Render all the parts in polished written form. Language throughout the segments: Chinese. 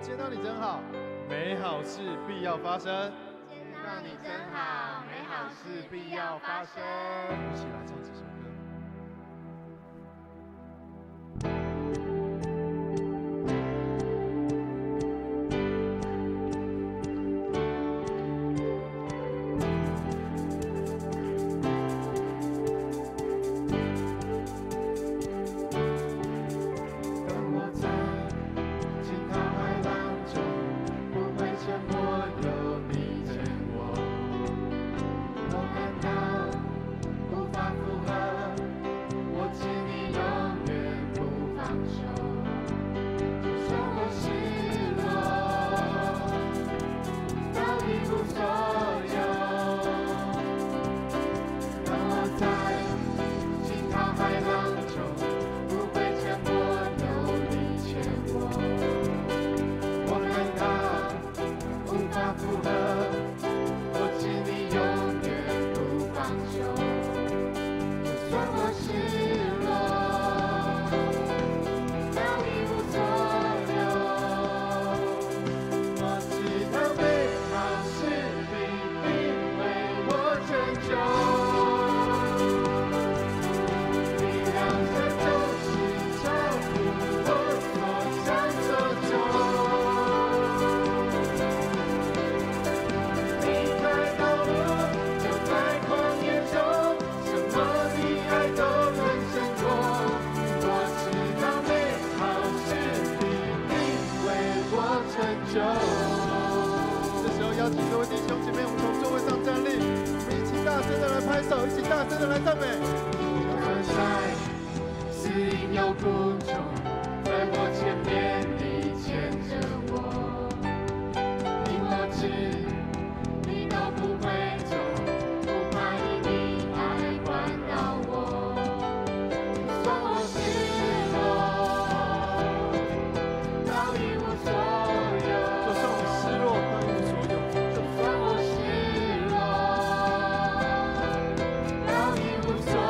见到你真好，美好事必要发生。见到你真好，美好事必要发生。一起来唱这首歌。无所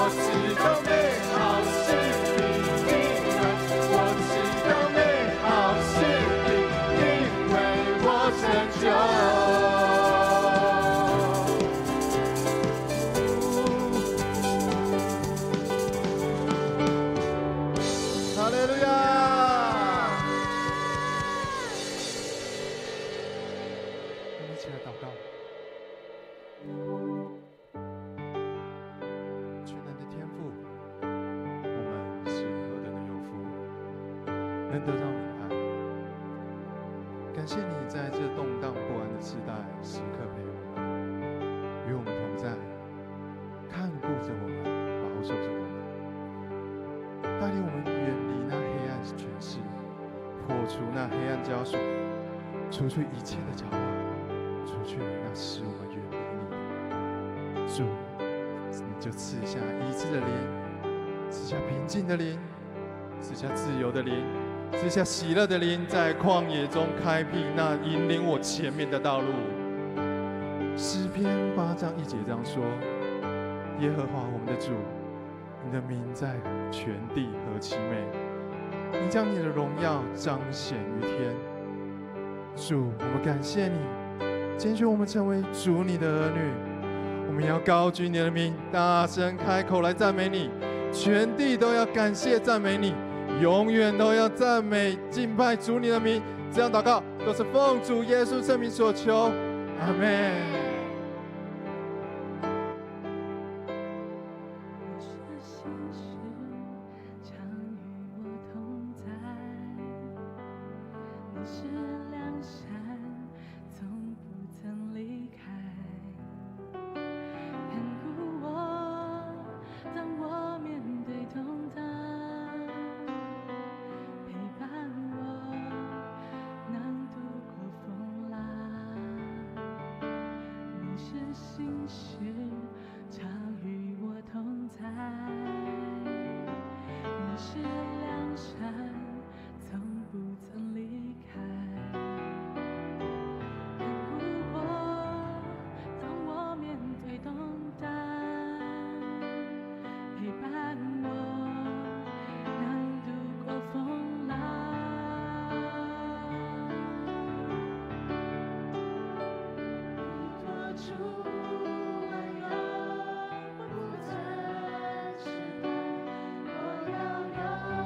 知道美好是必定的，我知道美好是必定为我成就。哈利路亚！我们一起来祷告。全能的天父，我们是何等的有福，能得到你的爱。感谢你在这动荡不安的时代，时刻陪我们，与我们同在，看顾着我们，保守着我们，带领我们远离那黑暗权势，破除那黑暗枷锁，除去一切的搅扰，除去那使我们远离你的。主，你就赐下医治的灵，赐下平静的灵，赐下自由的灵，赐下喜乐的灵，在旷野中开辟那引领我前面的道路。诗篇8章1节这样说：耶和华我们的主，你的名在全地何其美！你将你的荣耀彰显于天。主，我们感谢你，拣选我们成为主你的儿女。我们要高举你的名，大声开口来赞美你，全地都要感谢赞美你，永远都要赞美敬拜主你的名。这样祷告都是奉主耶稣圣名所求，阿们。我要有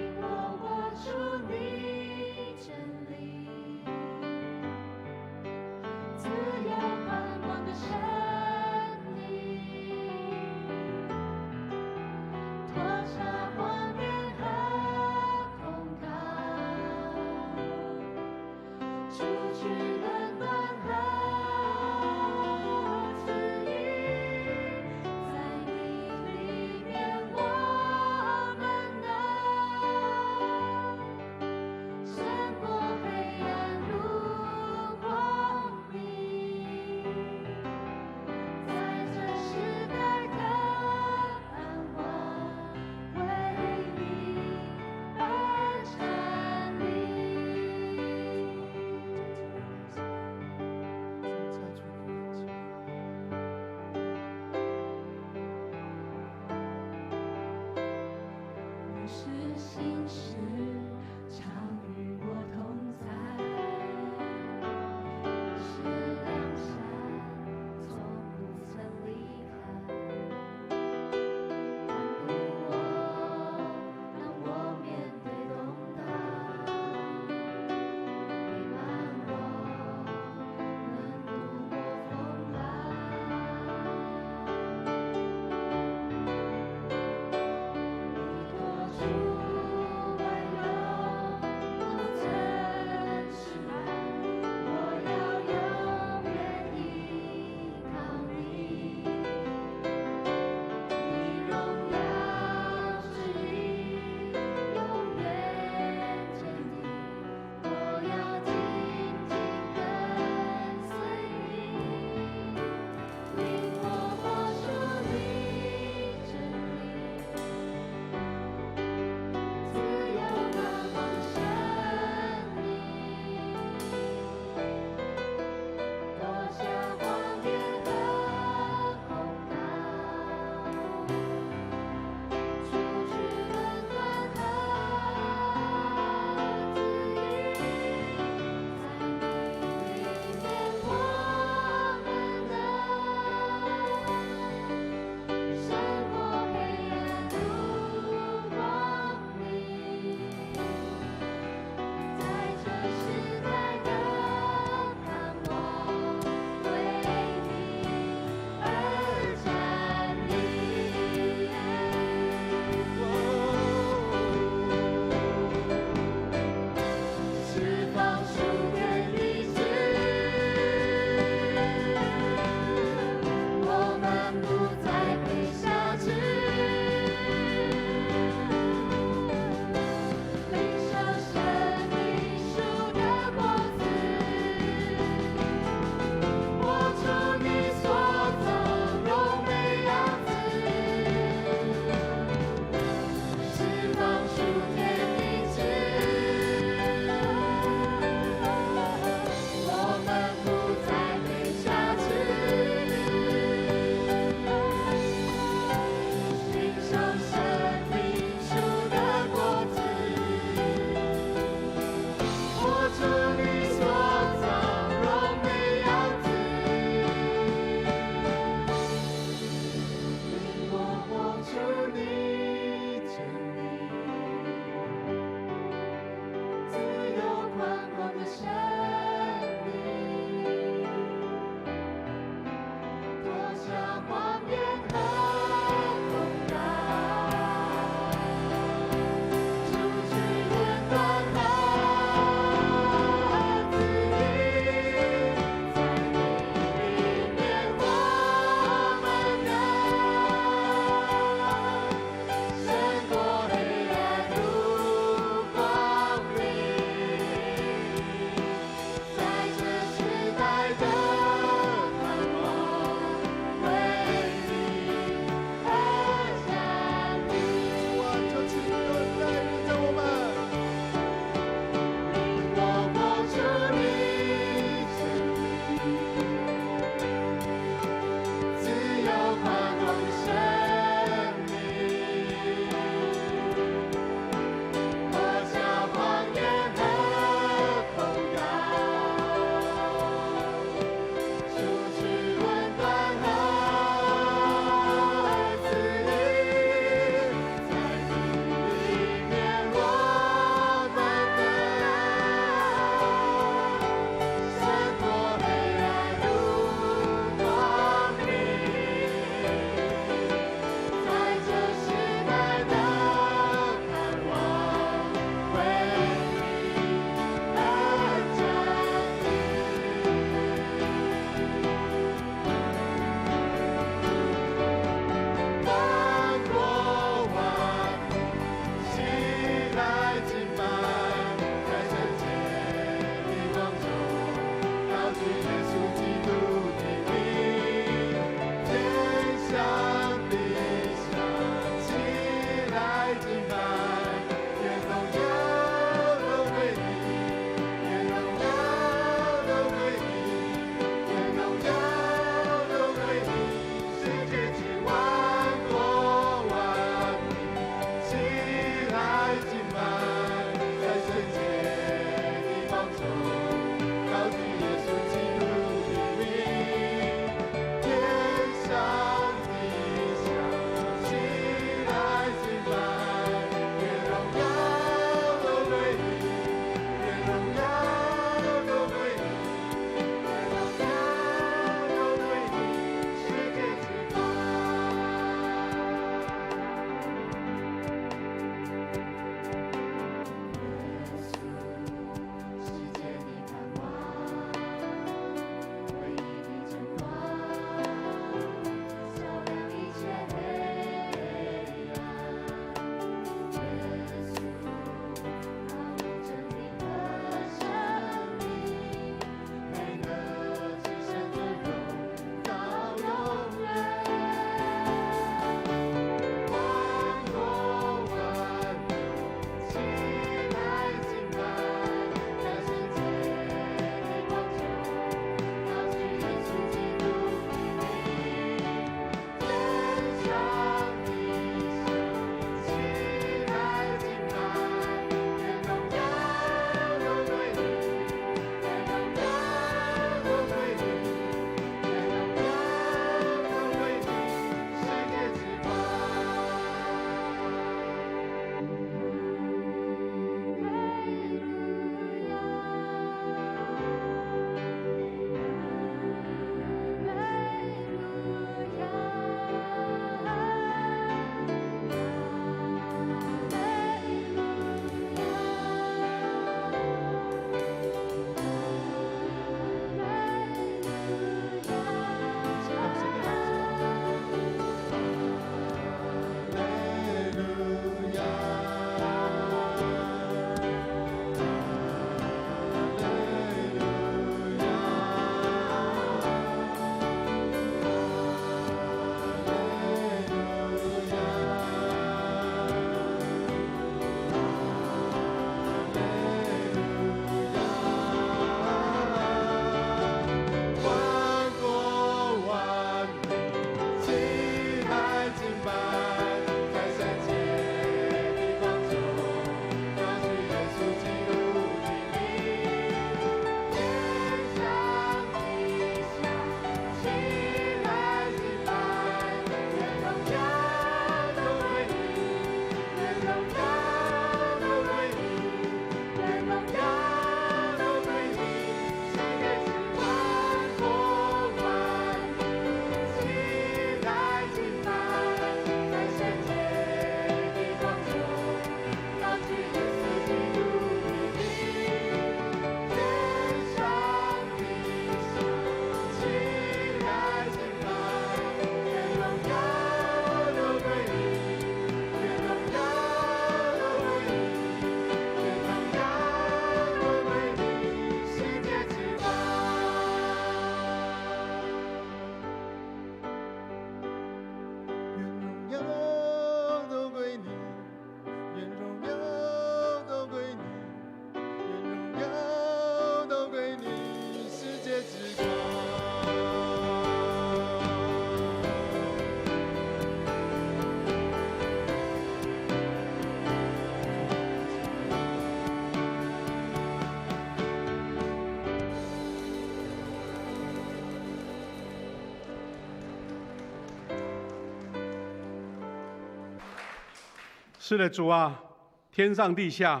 是的，主啊，天上地下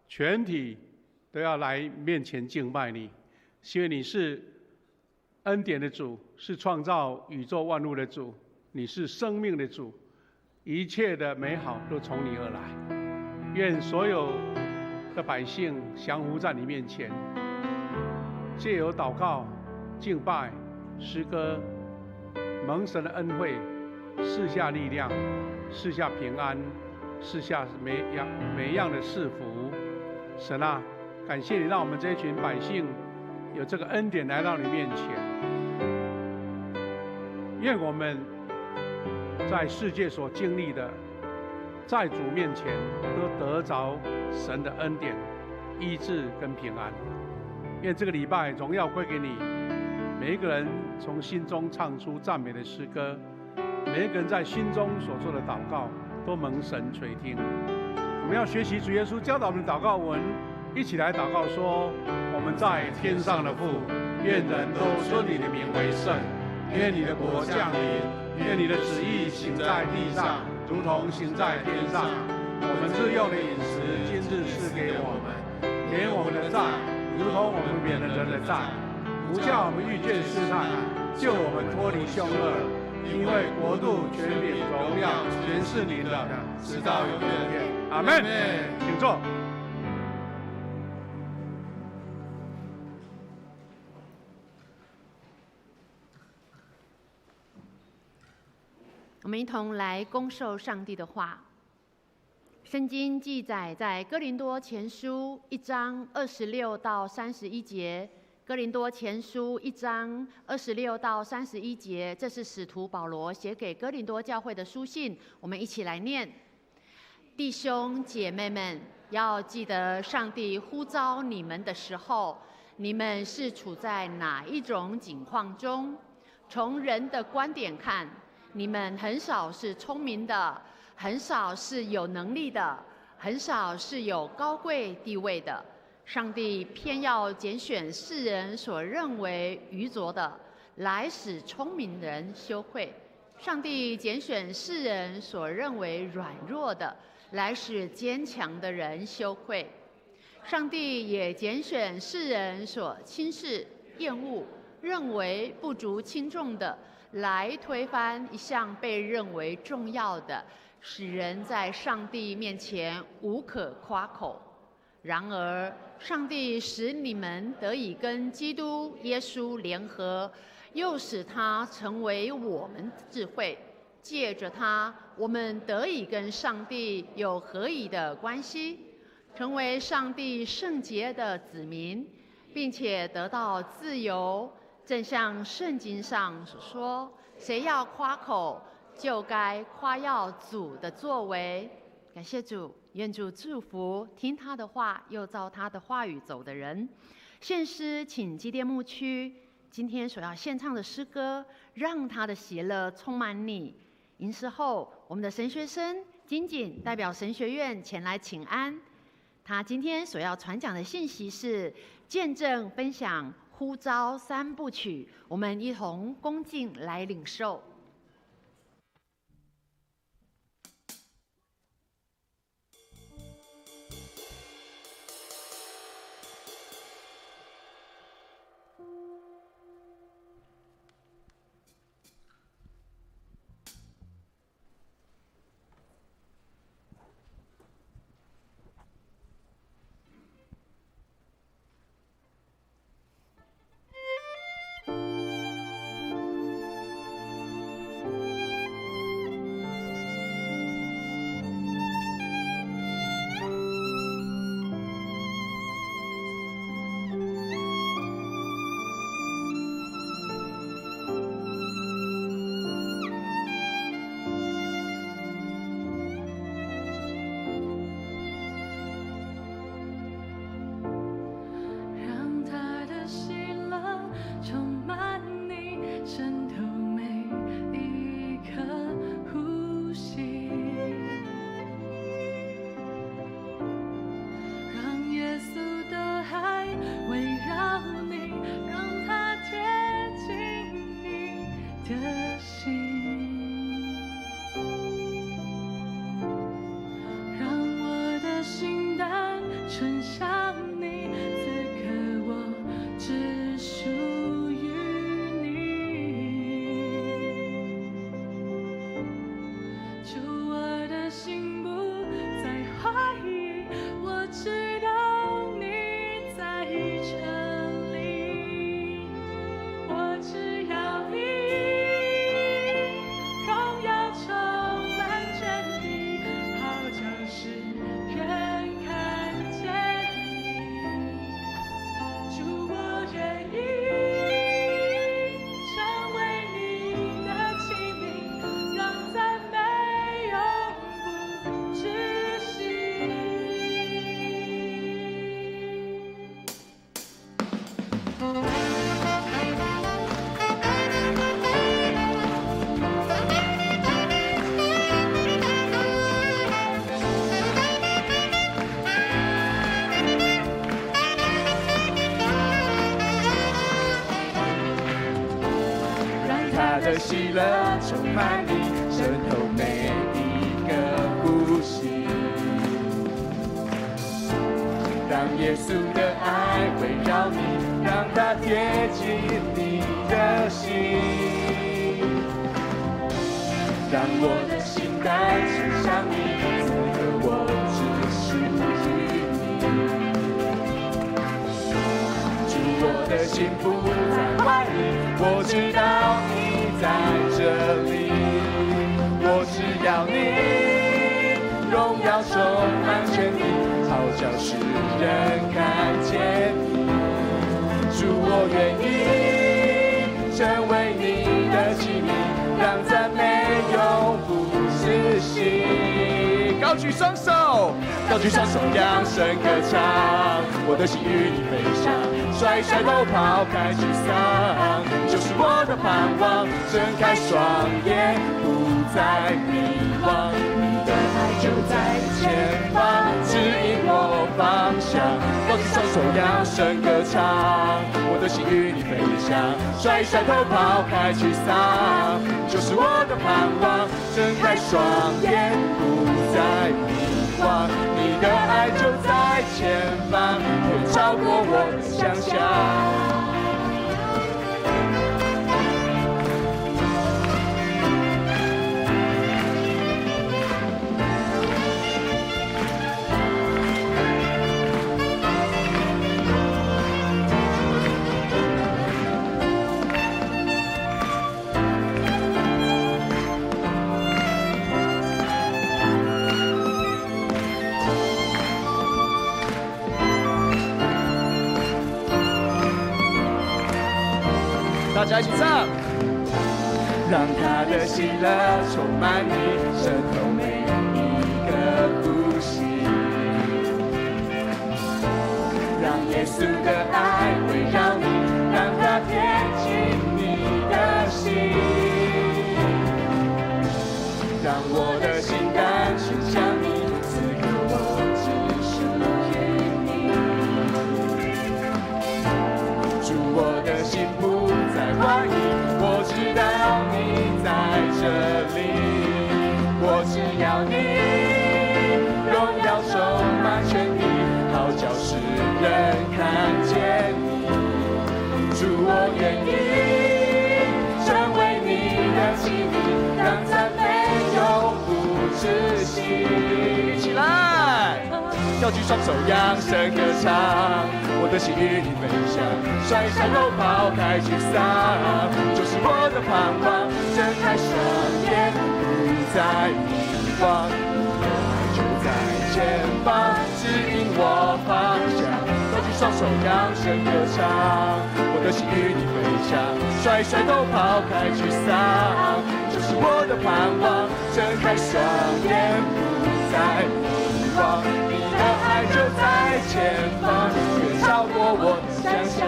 全体都要来面前敬拜你，因为你是恩典的主，是创造宇宙万物的主，你是生命的主，一切的美好都从你而来。愿所有的百姓降服在你面前，借由祷告、敬拜、诗歌，蒙神的恩惠，赐下力量，赐下平安，赐下每样的赐福。神啊，感谢你让我们这一群百姓有这个恩典来到你面前。愿我们在世界所经历的，在主面前都得着神的恩典、医治跟平安。愿这个礼拜荣耀归给你，每一个人从心中唱出赞美的诗歌，每一个人在心中所做的祷告都蒙神垂听。我们要学习主耶稣教导我们的祷告文，一起来祷告说：我们在天上的父，愿人都尊你的名为圣。愿你的国降临，愿你的旨意行在地上，如同行在天上。我们日用的饮食，今日赐给我们，免我们的债，如同我们免了人的债，不叫我们遇见试探，救我们脱离凶恶。因为国度、权柄、荣耀，全是你的，直到永远。阿们。请坐。我们一同来恭受上帝的话。圣经记载在哥林多前书1章26到31节，哥林多前书1章26到31节，这是使徒保罗写给哥林多教会的书信。我们一起来念：弟兄姐妹们，要记得上帝呼召你们的时候，你们是处在哪一种境况中？从人的观点看，你们很少是聪明的，很少是有能力的，很少是有高贵地位的。上帝偏要拣选世人所认为愚拙的，来使聪明人羞愧；上帝拣选世人所认为软弱的，来使坚强的人羞愧；上帝也拣选世人所轻视、厌恶、认为不足轻重的，来推翻一项被认为重要的，使人在上帝面前无可夸口。然而，上帝使你们得以跟基督耶稣联合，又使他成为我们智慧。借着他，我们得以跟上帝有合宜的关系，成为上帝圣洁的子民，并且得到自由。正像圣经上所说，谁要夸口，就该夸耀主的作为。感谢主，愿主祝福听他的话又照他的话语走的人。献诗请基甸牧区今天所要献唱的诗歌，让他的喜乐充满你。吟诗后，我们的神学生金锦代表神学院前来请安。他今天所要传讲的信息是见证分享呼召3部曲，我们一同恭敬来领受。喜乐充满你身后每一个呼吸，让耶稣的爱围绕你，让它贴近你的心，让我的心单纯向你，此刻我只属于你。主，我的心不在怀疑，我知道你在这里，我只要你荣耀充满全地，好叫世人看见你。主，我愿意成为你的器皿，让赞美永不止息。高举双手，高举双手，扬声歌唱，我的心与你飞翔，甩甩头抛开沮丧，就是我的盼望，睁开双眼，不再迷惘，你的爱就在前方，指引我方向。高举双手，扬声歌唱，我的心与你飞翔，甩甩头抛开沮丧，就是我的盼望，睁开双眼，不再迷惘，你的爱就在前方，远超过我的想象。大家一起唱，让他的喜乐充满你身后每一个呼吸，让耶稣的爱围绕你，让它贴近你的心，让我的心单纯向你，此刻我只属于你。主，我的心不再怀疑，我知道你在这里，我只要你荣耀充满全地，好叫世人看见你。主，我愿意成为你的器皿，让赞美永不止息。起来，高举双手，扬声歌唱，我的心与你飞翔，甩甩头抛开沮丧，就是我的盼望，睁开双眼，不再迷惘，你的爱就在前方，指引我方向。高举双手，扬声歌唱，我的心与你飞翔，甩甩头抛开沮丧，就是我的盼望，睁开双眼，不再迷惘，你的爱就在前方，远超过我的想象。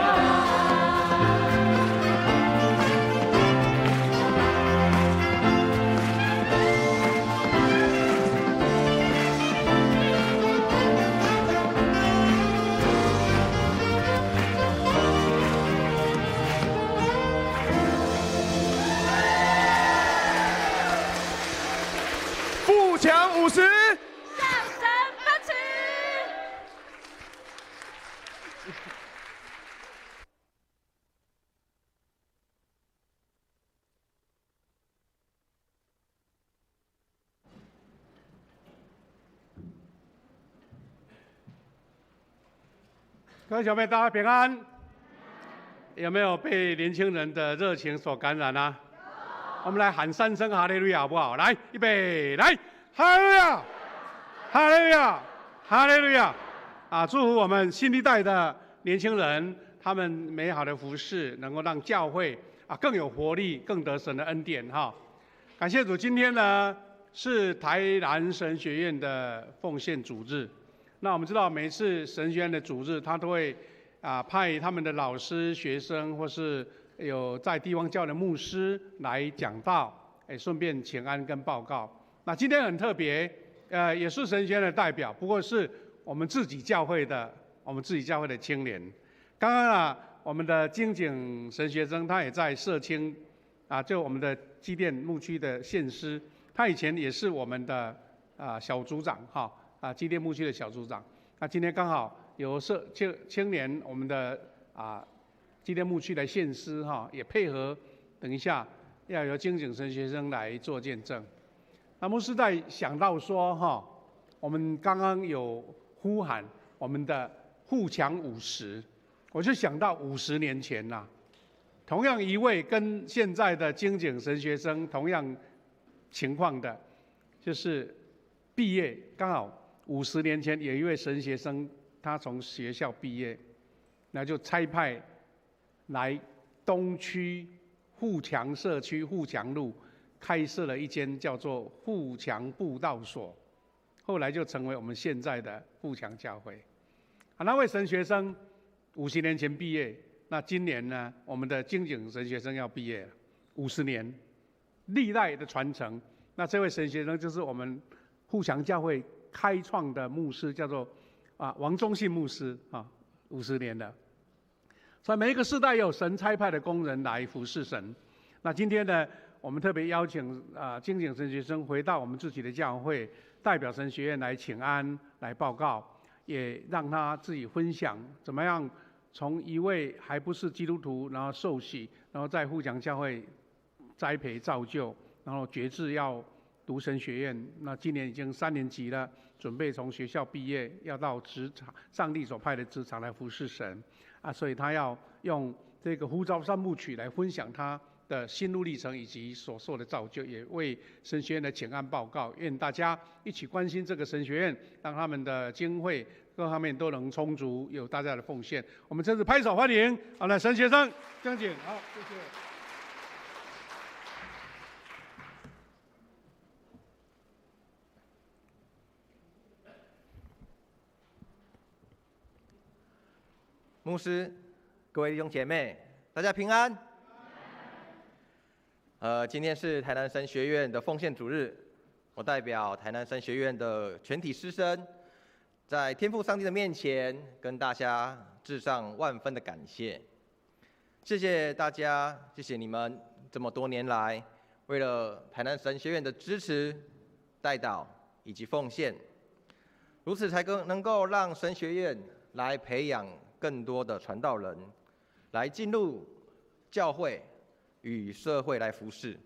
富强50，上神奔驰。各位小妹，大家平安。有没有被年轻人的热情所感染啊？我们来喊3声哈利路亚，好不好？来，预备，来，哈利路亚，哈利路亚，哈利路亚！啊，祝福我们新一代的年轻人，他们美好的服事能够让教会啊更有活力，更得神的恩典哈。感谢主，今天呢是台南神学院的奉献主日。那我们知道，每一次神学院的主日，他都会派他们的老师、学生，或是有在地方教的牧师来讲道，顺便请安跟报告。那今天很特别，也是神学院的代表，不过是我们自己教会的青年。刚刚我们的金景神学生他也在社青就我们的基甸牧区的献师，他以前也是我们的小组长基甸牧区的小组长。那今天刚好有青年我们的基甸牧区的献师也配合，等一下要由精警神学生来做见证。那牧师在想到说我们刚刚有呼喊我们的护墙50，我就想到50年前同样一位跟现在的精警神学生同样情况的，就是毕业刚好50年前有一位神学生，他从学校毕业，那就差派来东区护墙社区护墙路开设了一间叫做护墙布道所，后来就成为我们现在的护墙教会。那位神学生50年前毕业，那今年呢，我们的精警神学生要毕业了，50年，历代的传承。那这位神学生就是我们护墙教会开创的牧师，叫做王忠信牧师50年了。所以每一个世代有神差派的工人来服侍神。那今天呢，我们特别邀请精警神学生回到我们自己的教会，代表神学院来请安，来报告，也让他自己分享怎么样从一位还不是基督徒，然后受洗，然后在护墙教会栽培造就，然后决志要读神学院。那今年已经3年级了，准备从学校毕业，要到职场，上帝所派的职场来服侍神所以他要用这个呼召3部曲来分享他的心路历程以及所受的造就，也为神学院的请安报告。愿大家一起关心这个神学院，让他们的经费各方面都能充足，有大家的奉献。我们真是拍手欢迎好了，神学生江景，好，谢谢。牧师，各位弟兄姐妹，大家平安。今天是台南神学院的奉献主日，我代表台南神学院的全体师生，在天父上帝的面前，跟大家致上万分的感谢。谢谢大家，谢谢你们这么多年来为了台南神学院的支持、代祷以及奉献，如此才能够让神学院来培养更多的传道人，来进入教会与社会来服侍，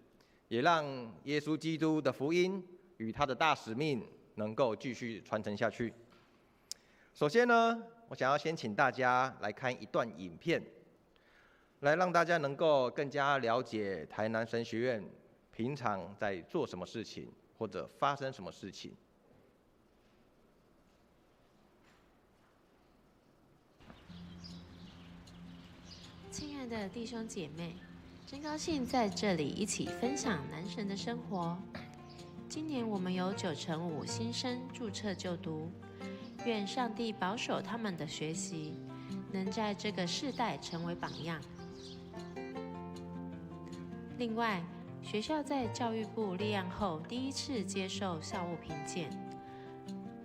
也让耶稣基督的福音与他的大使命能够继续传承下去。首先呢，我想要先请大家来看一段影片，来让大家能够更加了解台南神学院平常在做什么事情，或者发生什么事情。亲爱的弟兄姐妹，真高兴在这里一起分享男神的生活。今年我们有9成5新生注册就读，愿上帝保守他们的学习，能在这个世代成为榜样。另外，学校在教育部立案后第一次接受校务评鉴，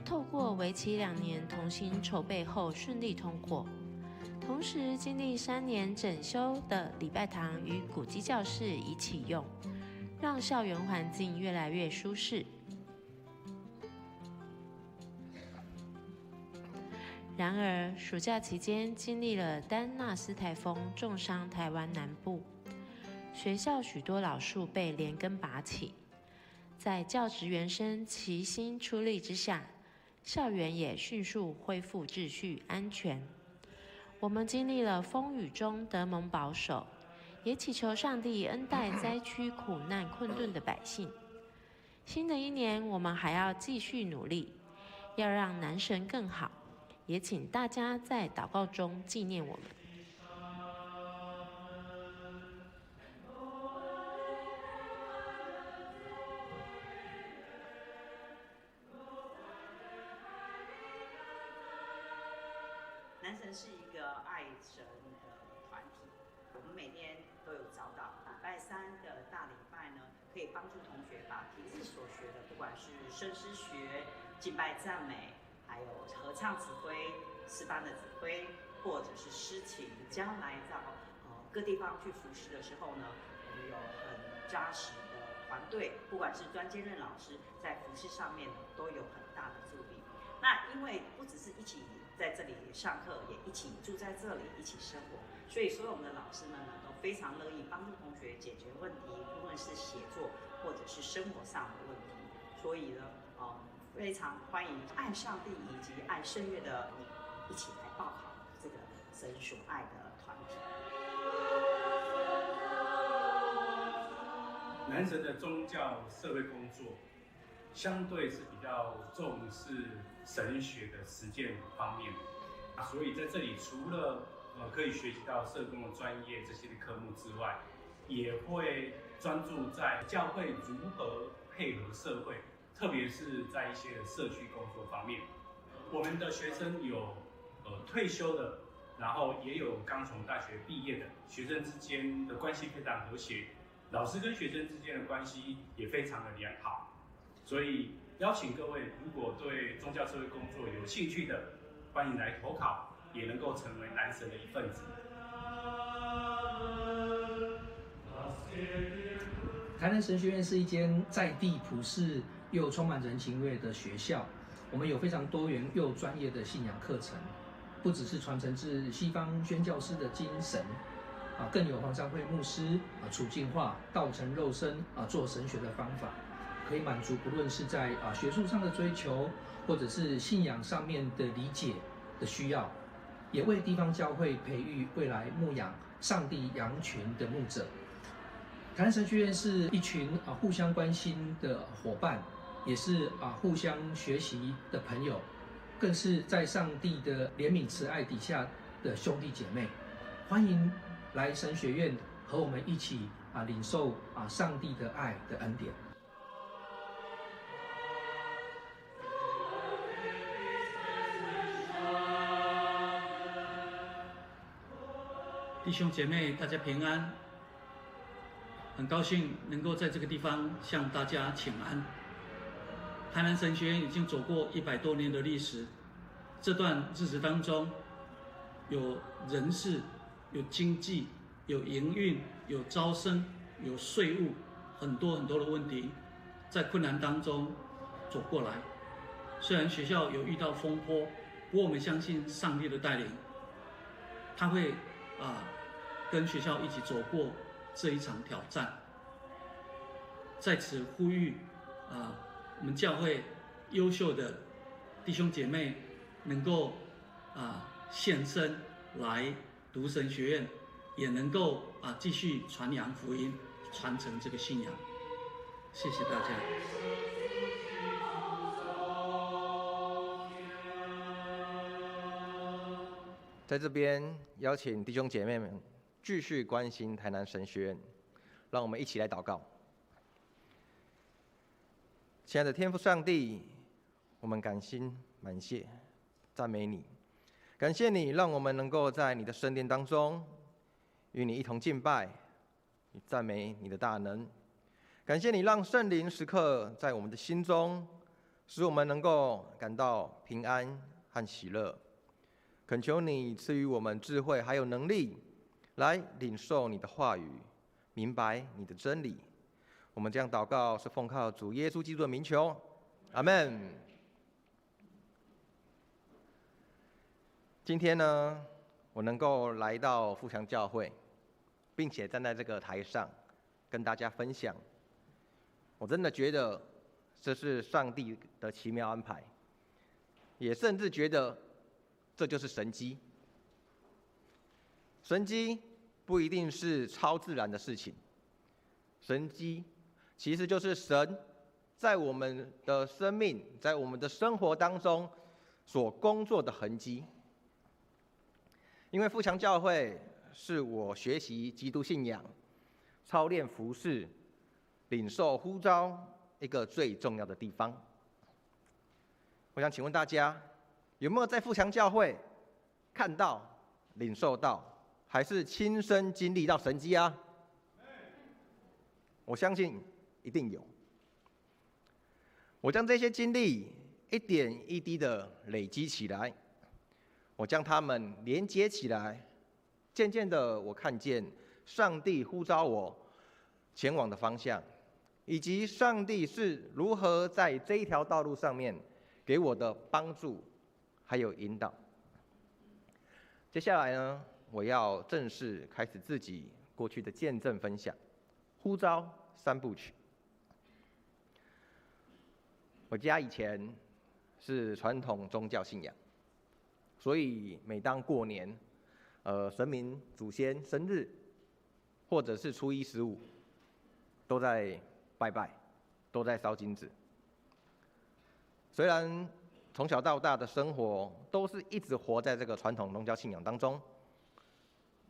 透过为期2年同心筹备后顺利通过。同时经历3年整修的礼拜堂与古迹教室已启用，让校园环境越来越舒适。然而，暑假期间经历了丹纳斯台风重伤台湾南部，学校许多老树被连根拔起，在教职员生齐心出力之下，校园也迅速恢复秩序安全。我们经历了风雨中得蒙保守，也祈求上帝恩待灾区苦难困顿的百姓。新的一年，我们还要继续努力，要让男神更好。也请大家在祷告中纪念我们。男神是一个爱神的团体，我们每天都有早祷，礼拜3的大礼拜呢，可以帮助同学把平时所学的，不管是圣诗学、敬拜赞美，还有合唱指挥、诗班的指挥，或者是诗情，将来到各地方去服侍的时候呢，我们们有很扎实的团队，不管是专兼任老师，在服事上面都有很大的助力。那因为不只是一起在这里上课，也一起住在这里，一起生活，所以所有我们的老师们呢，都非常乐意帮助同学解决问题，无论是写作或者是生活上的问题。所以呢，非常欢迎爱上帝以及爱圣乐的你一起来报考这个神所爱的团体。男神的宗教社会工作，相对是比较重视神学的实践方面，所以在这里除了可以学习到社工的专业这些的科目之外，也会专注在教会如何配合社会，特别是在一些社区工作方面。我们的学生有退休的，然后也有刚从大学毕业的，学生之间的关系非常和谐，老师跟学生之间的关系也非常的良好。所以邀请各位，如果对宗教社会工作有兴趣的，欢迎来投考，也能够成为男神的一份子。台南神学院是一间在地普世又充满人情味的学校，我们有非常多元又专业的信仰课程，不只是传承自西方宣教师的精神，更有黄章会牧师处境化、道成肉身做神学的方法，可以满足不论是在学术上的追求，或者是信仰上面的理解的需要，也为地方教会培育未来牧养上帝羊群的牧者。台南神学院是一群互相关心的伙伴，也是互相学习的朋友，更是在上帝的怜悯慈爱底下的兄弟姐妹。欢迎来神学院和我们一起领受上帝的爱的恩典。弟兄姐妹，大家平安。很高兴能够在这个地方向大家请安。台南神学院已经走过100多年的历史，这段日子当中，有人事、有经济、有营运、有招生、有税务，很多的问题，在困难当中走过来。虽然学校有遇到风波，不过我们相信上帝的带领，他会跟学校一起走过这一场挑战。在此呼吁我们教会优秀的弟兄姐妹能够献身来读神学院，也能够继续传扬福音，传承这个信仰。谢谢大家。在这边邀请弟兄姐妹们继续关心台南神学院，让我们一起来祷告。亲爱的天父上帝，我们感心满谢赞美你，感谢你让我们能够在你的圣殿当中与你一同敬拜，赞美你的大能。感谢你让圣灵时刻在我们的心中，使我们能够感到平安和喜乐。恳求你赐予我们智慧还有能力，来领受你的话语，明白你的真理。我们这样祷告是奉靠主耶稣基督的名求，阿们。今天呢，我能够来到富强教会，并且站在这个台上跟大家分享，我真的觉得这是上帝的奇妙安排，也甚至觉得这就是神迹。神迹不一定是超自然的事情，神迹其实就是神在我们的生命、在我们的生活当中所工作的痕迹。因为富强教会是我学习基督信仰、操练服事、领受呼召一个最重要的地方。我想请问大家，有没有在富强教会看到、领受到，还是亲身经历到神迹啊？我相信一定有。我将这些经历一点一滴的累积起来，我将它们连接起来，渐渐的，我看见上帝呼召我前往的方向，以及上帝是如何在这一条道路上面给我的帮助还有引导。接下来呢，我要正式开始自己过去的见证分享，呼召三部曲。我家以前是传统宗教信仰，所以每当过年，神明祖先生日，或者是初一15，都在拜拜，都在烧金纸。虽然从小到大的生活都是一直活在这个传统宗教信仰当中，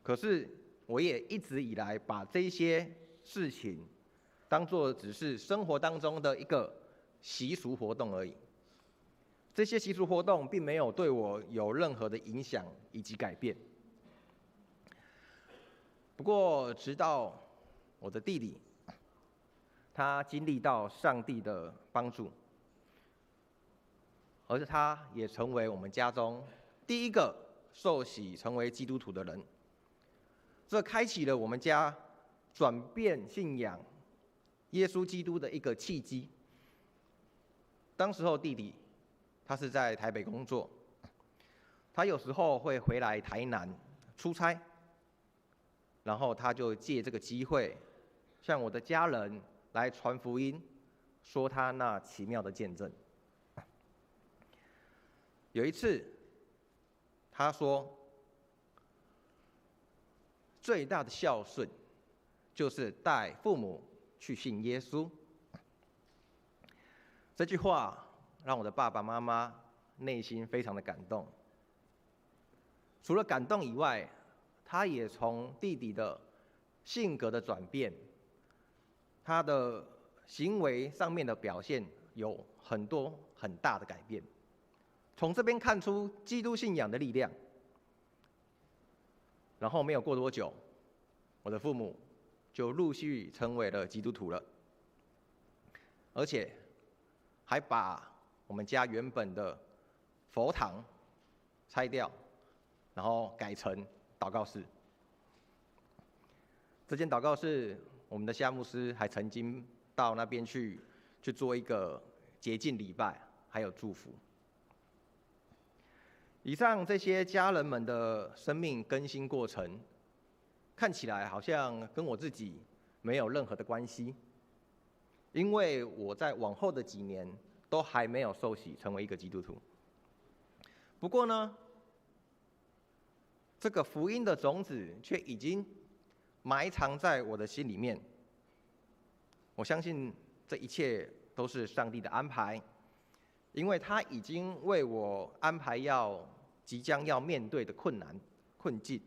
可是我也一直以来把这些事情当作只是生活当中的一个习俗活动而已。这些习俗活动并没有对我有任何的影响以及改变。不过，直到我的弟弟，他经历到上帝的帮助，而且他也成为我们家中第一个受洗成为基督徒的人。这开启了我们家转变信仰耶稣基督的一个契机。当时候弟弟他是在台北工作，他有时候会回来台南出差，然后他就借这个机会向我的家人来传福音，说他那奇妙的见证。有一次他说，最大的孝顺就是带父母去信耶稣。这句话让我的爸爸妈妈内心非常的感动。除了感动以外，他也从弟弟的性格的转变，他的行为上面的表现有很大的改变。从这边看出基督信仰的力量。然后没有过多久，我的父母就陆续成为了基督徒了，而且还把我们家原本的佛堂拆掉，然后改成祷告室。这间祷告室，我们的夏牧师还曾经到那边去做一个洁净礼拜，还有祝福。以上这些家人们的生命更新过程，看起来好像跟我自己没有任何的关系，因为我在往后的几年都还没有受洗成为一个基督徒。不过呢，这个福音的种子却已经埋藏在我的心里面。我相信这一切都是上帝的安排，因为他已经为我安排即将要面对的困境，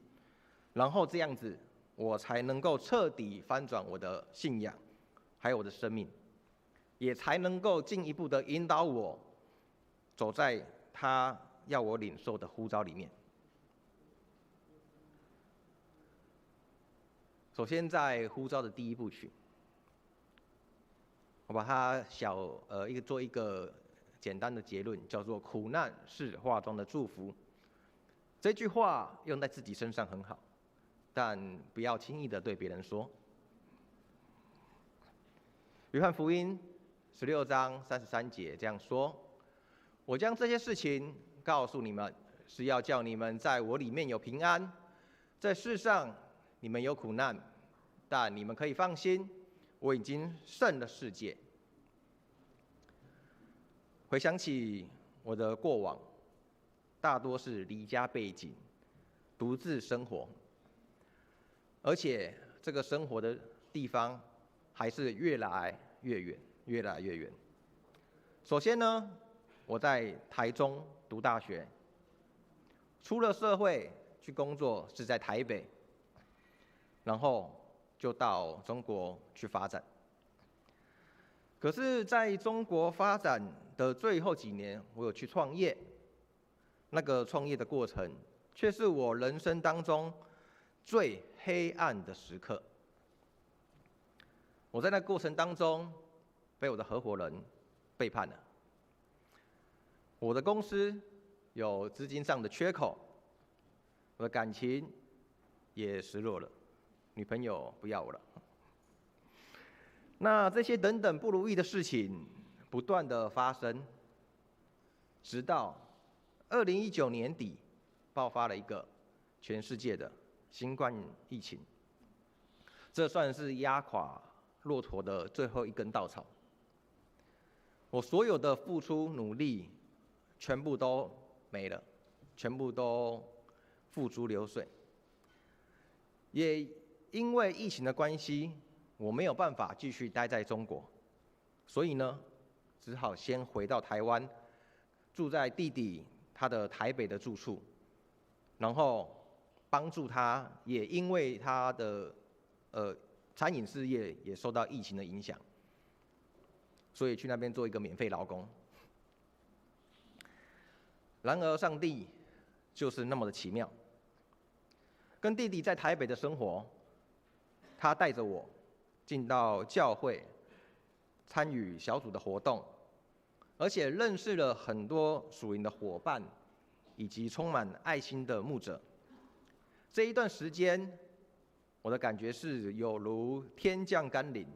然后这样子我才能够彻底翻转我的信仰，还有我的生命，也才能够进一步的引导我走在他要我领受的呼召里面。首先在呼召的第一部曲，我把它做一个简单的结论，叫做苦难是化妆的祝福。这句话用在自己身上很好，但不要轻易的对别人说。约翰福音16章33节这样说：我将这些事情告诉你们，是要叫你们在我里面有平安。在世上你们有苦难，但你们可以放心，我已经胜了世界。回想起我的过往，大多是离家背井，独自生活，而且这个生活的地方还是越来越远。首先呢，我在台中读大学，出了社会去工作是在台北，然后就到中国去发展。可是在中国发展的最后几年，我有去创业，那个创业的过程却是我人生当中最黑暗的时刻。我在那过程当中被我的合伙人背叛了，我的公司有资金上的缺口，我的感情也失落了，女朋友不要我了。那这些等等不如意的事情不断的发生，直到2019年底爆发了一个全世界的新冠疫情，这算是压垮骆驼的最后一根稻草。我所有的付出努力全部都没了，全部都付诸流水。也因为疫情的关系，我没有办法继续待在中国，所以呢，只好先回到台湾，住在弟弟他的台北的住处，然后帮助他，也因为他的餐饮事业也受到疫情的影响，所以去那边做一个免费劳工。然而上帝就是那么的奇妙，跟弟弟在台北的生活，他带着我进到教会，参与小组的活动，而且认识了很多属灵的伙伴，以及充满爱心的牧者。这一段时间，我的感觉是有如天降甘霖，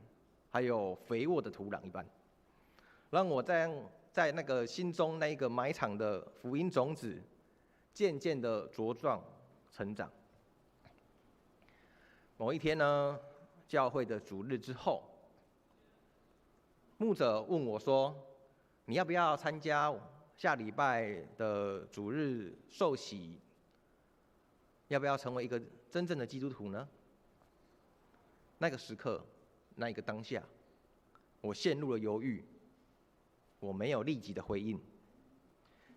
还有肥沃的土壤一般，让我在那个心中那一个埋藏的福音种子，渐渐的茁壮成长。某一天呢，教会的主日之后，牧者问我说：“你要不要参加下礼拜的主日受洗？要不要成为一个真正的基督徒呢？”那个时刻，那一个当下，我陷入了犹豫，我没有立即的回应，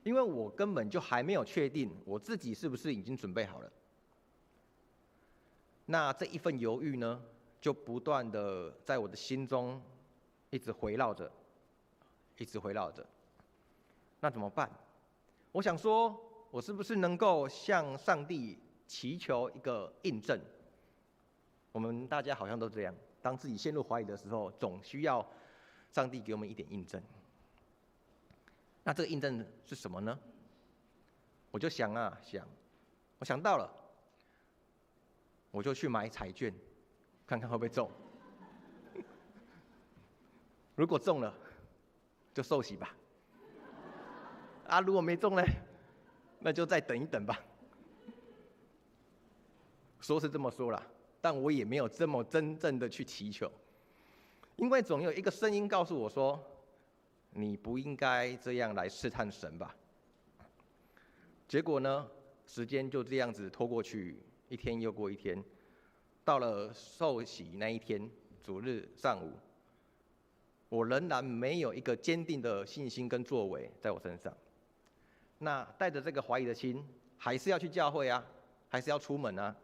因为我根本就还没有确定我自己是不是已经准备好了。那这一份犹豫呢，就不断的在我的心中一直回绕着，一直回绕着。那怎么办？我想说，我是不是能够向上帝祈求一个印证？我们大家好像都这样，当自己陷入怀疑的时候，总需要上帝给我们一点印证。那这个印证是什么呢？我就想啊想，我想到了，我就去买彩券，看看会不会中。如果中了，就受洗吧。啊，如果没中呢，那就再等一等吧。说是这么说啦，但我也没有这么真正的去祈求，因为总有一个声音告诉我说，你不应该这样来试探神吧。结果呢，时间就这样子拖过去，一天又过一天，到了受洗那一天，主日上午，我仍然没有一个坚定的信心跟作为在我身上。那带着这个怀疑的心，还是要去教会啊，还是要出门啊。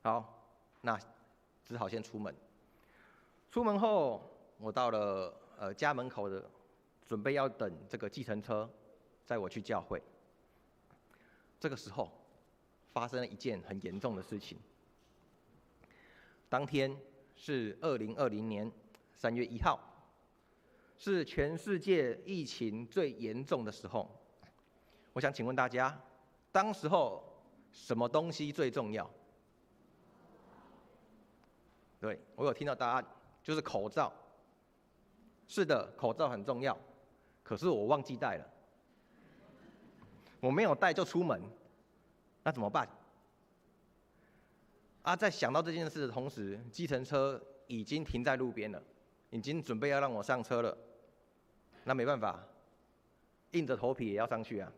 好，那只好先出门。出门后，我到了家门口的，准备要等这个计程车载我去教会。这个时候，发生了一件很严重的事情。当天是2020年3月1号，是全世界疫情最严重的时候。我想请问大家，当时候什么东西最重要？对，我有听到答案，就是口罩。是的，口罩很重要，可是我忘记带了，我没有带就出门，那怎么办？啊，在想到这件事的同时，计程车已经停在路边了，已经准备要让我上车了，那没办法，硬着头皮也要上去啊。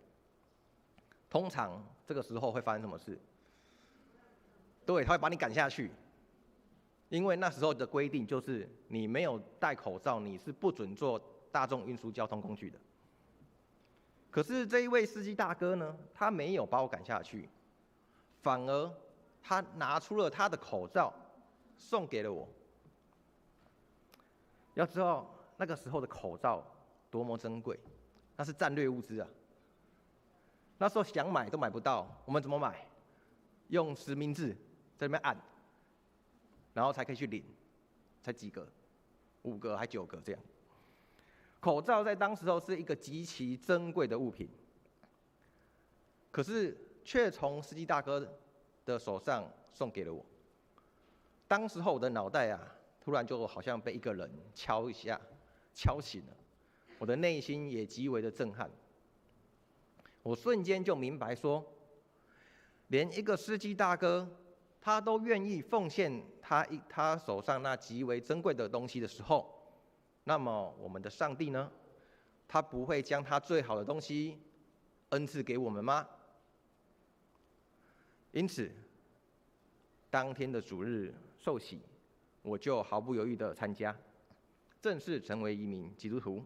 通常这个时候会发生什么事？对，他会把你赶下去。因为那时候的规定就是，你没有戴口罩，你是不准坐大众运输交通工具的。可是这一位司机大哥呢，他没有把我赶下去，反而他拿出了他的口罩，送给了我。要知道那个时候的口罩多么珍贵，那是战略物资啊。那时候想买都买不到，我们怎么买？用实名制在那边按。然后才可以去领，才几个，5个还9个这样。口罩在当时候是一个极其珍贵的物品，可是却从司机大哥的手上送给了我。当时候我的脑袋啊，突突然就好像被一个人敲一下，敲醒了，我的内心也极为的震撼。我瞬间就明白说，连一个司机大哥，他都愿意奉献他手上那极为珍贵的东西的时候，那么我们的上帝呢？他不会将他最好的东西恩赐给我们吗？因此，当天的主日受洗，我就毫不犹豫地参加，正式成为一名基督徒。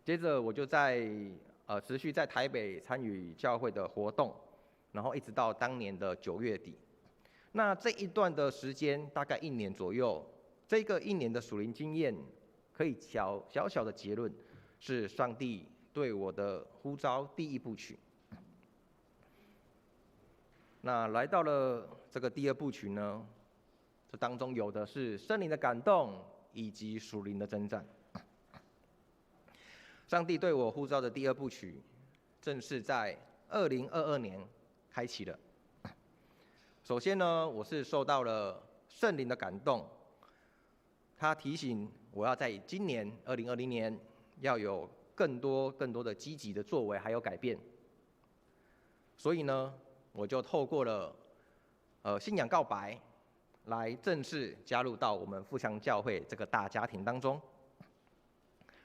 接着，我就持续在台北参与教会的活动，然后一直到当年的9月底。那这一段的时间大概1年左右，这个1年的属灵经验，可以小的结论是上帝对我的呼召第一部曲。那来到了这个第2部曲呢，这当中有的是圣灵的感动以及属灵的征战。上帝对我呼召的第2部曲，正是在2022年开启了。首先呢，我是受到了圣灵的感动，他提醒我要在今年2020年要有更多的积极的作为还有改变。所以呢，我就透过了信仰告白，来正式加入到我们富强教会这个大家庭当中。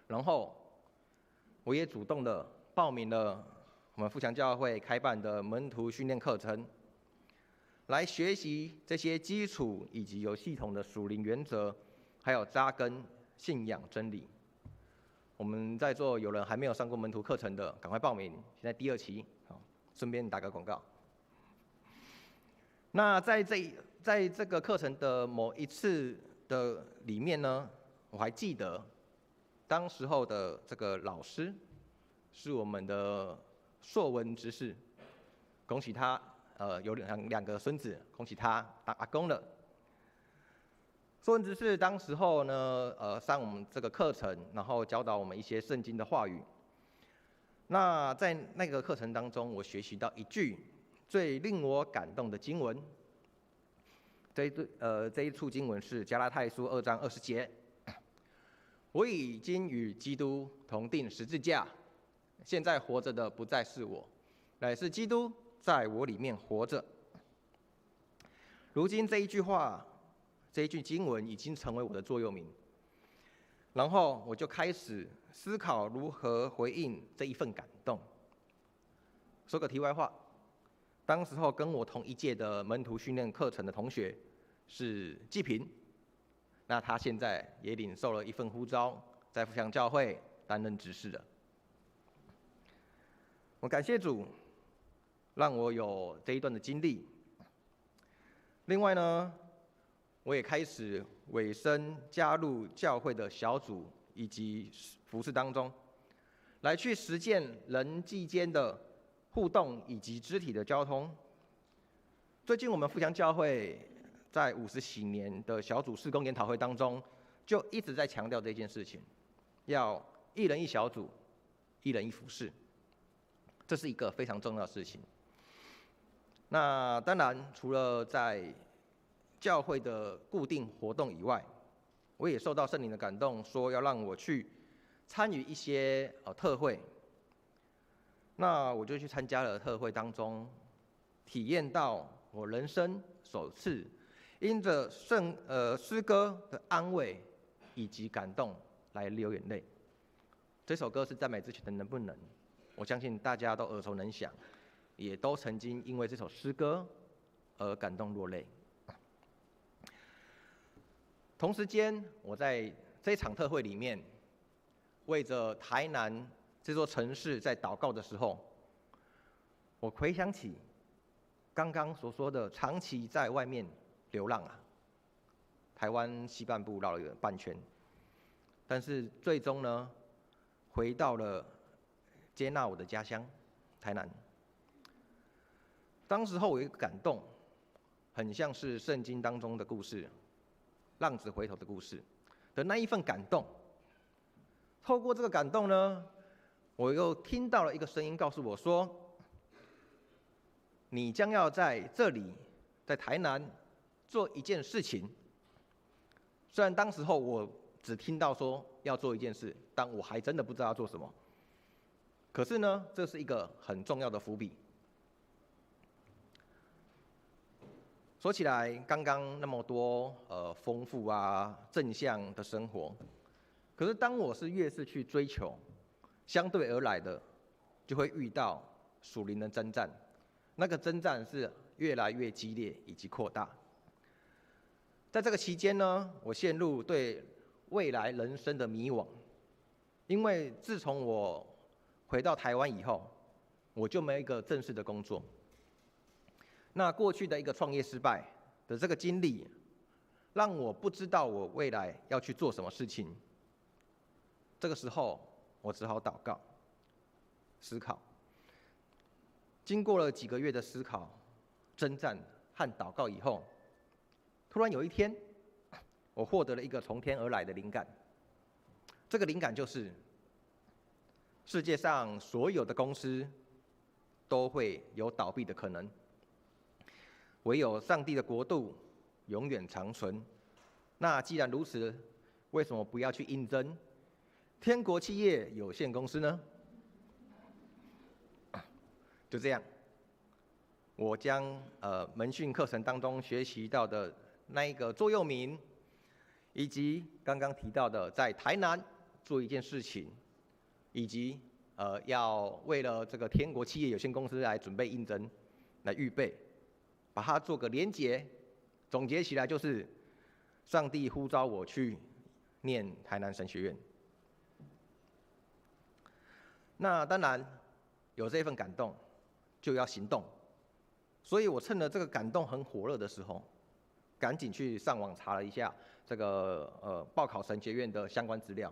然后，我也主动的报名了我们富强教会开办的门徒训练课程，来学习这些基础以及有系统的属灵原则，还有扎根信仰真理。我们在座有人还没有上过门徒课程的，赶快报名，现在第2期，好，顺便打个广告。那在这个课程的某一次的里面呢，我还记得，当时候的这个老师是我们的硕文执事，恭喜他，有两个孙子，恭喜他当阿公了。硕文执事当时候呢，上我们这个课程，然后教导我们一些圣经的话语。那在那个课程当中，我学习到一句最令我感动的经文。这一处经文是加拉太书2章20节。我已经与基督同定十字架，现在活着的不再是我，乃是基督在我里面活着。如今这一句经文已经成为我的座右铭。然后我就开始思考如何回应这一份感动。说个题外话，当时候跟我同一届的门徒训练课程的同学是季平，那他现在也领受了一份呼召，在富强教会担任执事了。我感谢主，让我有这一段的经历。另外呢，我也开始委身加入教会的小组以及服事当中，来去实践人际间的互动以及肢体的交通。最近我们富强教会在50禧年的小组事工研讨会当中，就一直在强调这件事情，要1人1小组，1人1服事，这是一个非常重要的事情。那当然，除了在教会的固定活动以外，我也受到圣灵的感动，说要让我去参与一些特会。那我就去参加了特会当中，体验到我人生首次因着诗歌的安慰以及感动来流眼泪。这首歌是赞美之泉的能不能，我相信大家都耳熟能详，也都曾经因为这首诗歌而感动落泪。同时间，我在这场特会里面，为着台南这座城市在祷告的时候，我回想起刚刚所说的长期在外面流浪啊，台湾西半部绕了一个半圈，但是最终呢，回到了接纳我的家乡台南。当时候我有一个感动，很像是圣经当中的故事，浪子回头的故事的那一份感动。透过这个感动呢，我又听到了一个声音告诉我说，你将要在这里，在台南做一件事情，虽然当时候我只听到说要做一件事，但我还真的不知道要做什么。可是呢，这是一个很重要的伏笔。说起来，刚刚那么多丰富啊、正向的生活，可是当我越是去追求，相对而来的就会遇到属灵的征战，那个征战是越来越激烈以及扩大。在这个期间呢，我陷入对未来人生的迷惘，因为自从我回到台湾以后，我就没有一个正式的工作。那过去的一个创业失败的这个经历，让我不知道我未来要去做什么事情。这个时候，我只好祷告、思考。经过了几个月的思考、征战和祷告以后，突然有一天，我获得了一个从天而来的灵感。这个灵感就是，世界上所有的公司都会有倒闭的可能，唯有上帝的国度永远长存。那既然如此，为什么不要去应征天国企业有限公司呢？就这样，我将门训课程当中学习到的那一个座右铭，以及刚刚提到的在台南做一件事情，以及要为了这个天国企业有限公司来准备应征，来预备，把它做个连结，总结起来就是：上帝呼召我去念台南神学院。那当然有这份感动，就要行动。所以我趁着这个感动很火热的时候，赶紧去上网查了一下这个报考神学院的相关资料，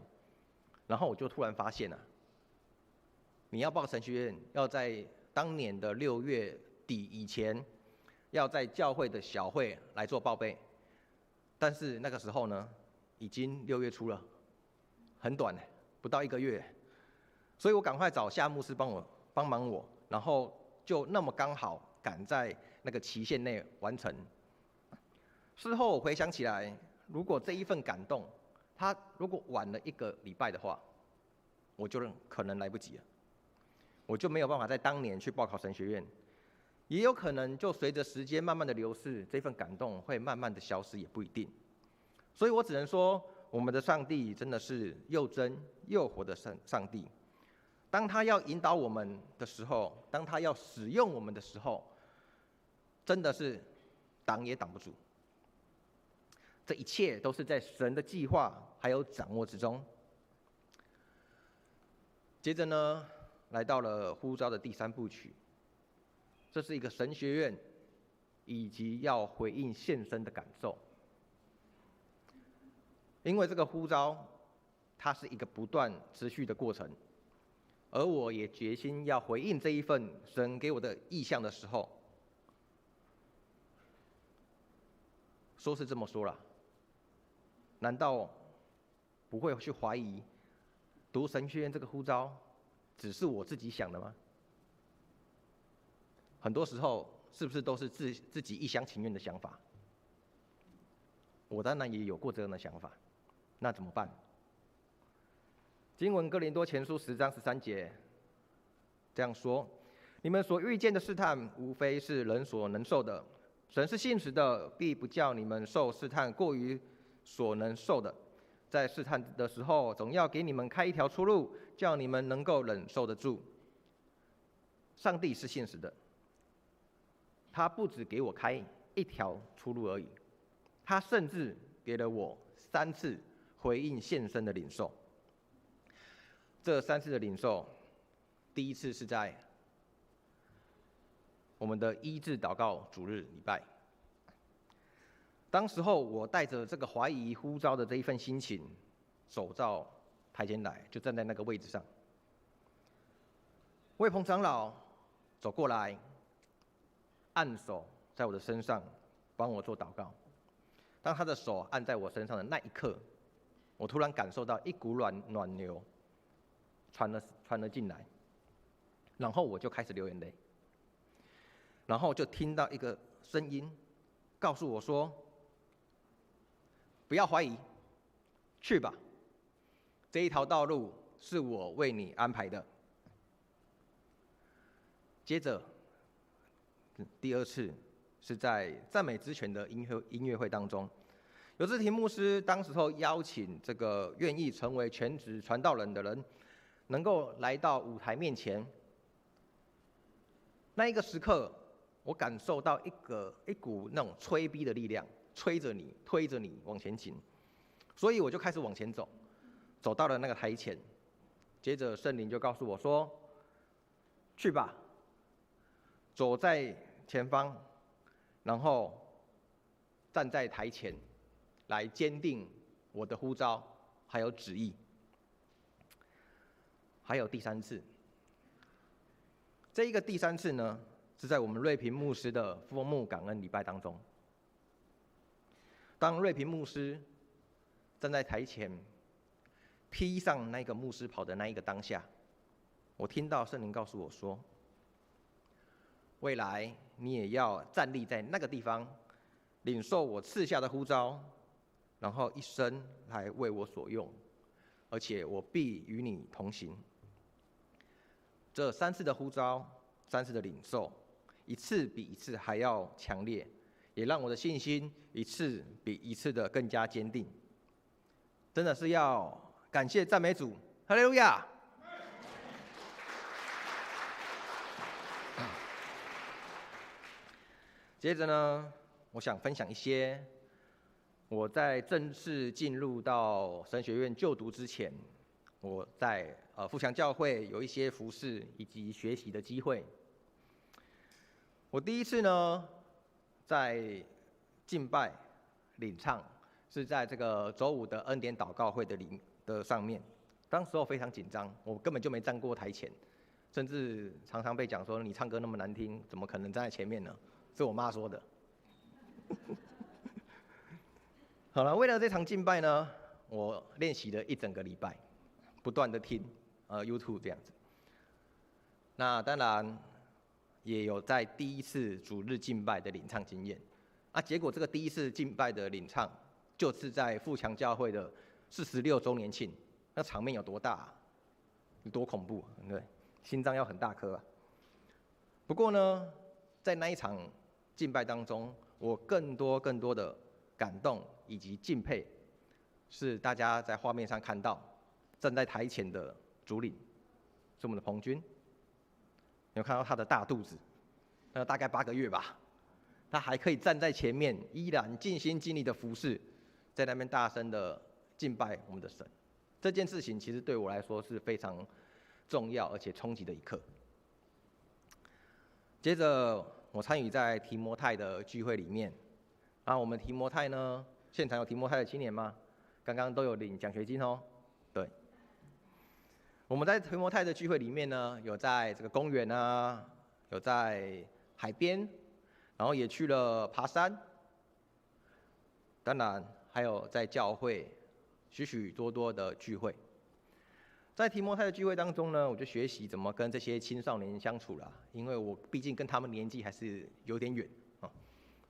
然后我就突然发现你要报神学院，要在当年的6月底以前，要在教会的小会来做报备。但是那个时候呢，已经6月初了，很短，不到1个月，所以我赶快找夏牧师帮忙我，然后就那么刚好赶在那个期限内完成。事后我回想起来，如果这一份感动，他如果晚了1个礼拜的话，我就可能来不及了，我就没有办法在当年去报考神学院，也有可能就随着时间慢慢的流逝，这份感动会慢慢的消失，也不一定。所以我只能说，我们的上帝真的是又真又活的上帝。当他要引导我们的时候，当他要使用我们的时候，真的是挡也挡不住。这一切都是在神的计划还有掌握之中。接着呢，来到了呼召的第3部曲，这是一个神学院以及要回应献身的感受。因为这个呼召，它是一个不断持续的过程，而我也决心要回应这一份神给我的意向的时候，说是这么说啦，难道不会去怀疑读神学院这个呼召只是我自己想的吗？很多时候是不是都是自己一厢情愿的想法？我当然也有过这样的想法，那怎么办？经文哥林多前书10章13节这样说：你们所遇见的试探，无非是人所能受的。神是信实的，必不叫你们受试探过于所能受的。在试探的时候，总要给你们开一条出路，叫你们能够忍受得住。上帝是信实的，他不只给我开一条出路而已，他甚至给了我3次回应献身的领受。这3次的领受，第一次是在我们的医治祷告主日礼拜。当时候我带着这个怀疑呼召的这一份心情，走到台前来，就站在那个位置上。魏鹏长老走过来，按手在我的身上，帮我做祷告。当他的手按在我身上的那一刻，我突然感受到一股暖流传了进来，然后我就开始流眼泪。然后就听到一个声音告诉我说：不要怀疑，去吧，这一条道路是我为你安排的。接着，第二次是在赞美之泉的音乐会当中，有志廷牧师当时候邀请这个愿意成为全职传道人的人，能够来到舞台面前。那一个时刻，我感受到一股那种催逼的力量，催着你，推着你往前进。所以我就开始往前走，走到了那个台前。接着圣灵就告诉我说：“去吧，走在前方，然后站在台前，来坚定我的呼召还有旨意。”还有第三次，这一个第三次呢，是在我们瑞平牧师的封牧感恩礼拜当中。当瑞平牧师站在台前，披上那个牧师袍的那一个当下，我听到圣灵告诉我说：“未来你也要站立在那个地方，领受我赐下的呼召，然后一生来为我所用，而且我必与你同行。”这3次的呼召，3次的领受，一次比一次还要强烈，也让我的信心一次比一次的更加坚定。真的是要感谢赞美主，哈利路亚！接着呢，我想分享一些我在正式进入到神学院就读之前，我在富强教会有一些服事以及学习的机会。我第一次呢，在敬拜领唱，是在这个周五的恩典祷告会的上面。当时候非常紧张，我根本就没站过台前，甚至常常被讲说你唱歌那么难听，怎么可能站在前面呢？是我妈说的。好了，为了这场敬拜呢，我练习了一整个礼拜，不断的听YouTube 这样子。那当然也有在第一次主日敬拜的领唱经验。结果这个第一次敬拜的领唱，就是在富强教会的46周年庆，那场面有多大有多恐怖，对不对？心脏要很大颗啊。不过呢，在那一场敬拜当中，我更多的感动以及敬佩，是大家在画面上看到站在台前的主领，是我们的彭军。有看到他的大肚子，大概8个月吧，他还可以站在前面，依然尽心尽力的服侍，在那边大声的敬拜我们的神。这件事情其实对我来说是非常重要而且冲击的一刻。接着我参与在提摩太的聚会里面，我们提摩太呢，现场有提摩太的青年吗？刚刚都有领奖学金哦。对，我们在提摩太的聚会里面呢，有在这个公园啊，有在海边，然后也去了爬山，当然还有在教会许许多多的聚会。在提摩太的聚会当中呢，我就学习怎么跟这些青少年相处啦，因为我毕竟跟他们年纪还是有点远啊，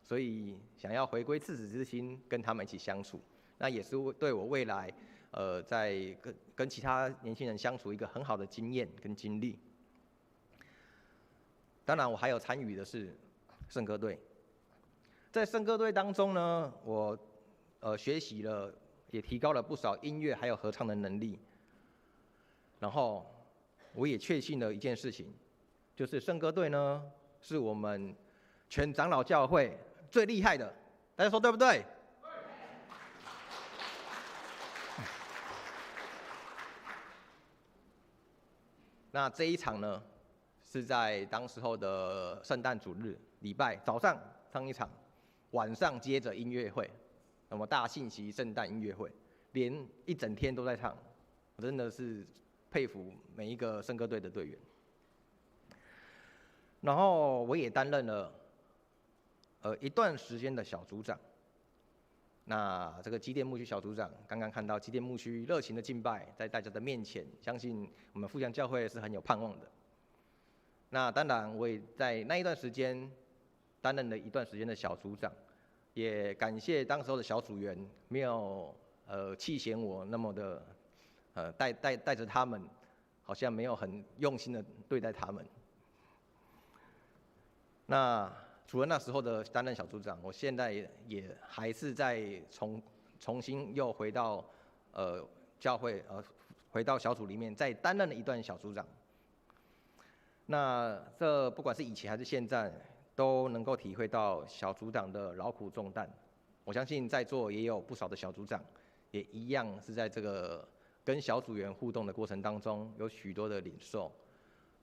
所以想要回归赤子之心，跟他们一起相处，那也是对我未来在跟其他年轻人相处一个很好的经验跟经历。当然，我还有参与的是圣歌队，在圣歌队当中呢，我学习了，也提高了不少音乐还有合唱的能力。然后我也确信了一件事情，就是圣歌队呢是我们全长老教会最厉害的，大家说对不对？那这一场呢，是在当时候的圣诞主日礼拜早上唱一场，晚上接着音乐会，那么大信息圣诞音乐会，连一整天都在唱，我真的是佩服每一个圣歌队的队员。然后我也担任了一段时间的小组长。那这个基甸牧区小组长，刚刚看到基甸牧区热情的敬拜，在大家的面前，相信我们富强教会是很有盼望的。那当然，我也在那一段时间担任了一段时间的小组长，也感谢当时候的小组员没有弃嫌我那么的带着他们，好像没有很用心的对待他们。那除了那时候的担任小组长，我现在也还是在重新又回到教会回到小组里面，再担任了一段小组长。那这不管是以前还是现在，都能够体会到小组长的劳苦重担。我相信在座也有不少的小组长，也一样是在这个跟小组员互动的过程当中，有许多的领受，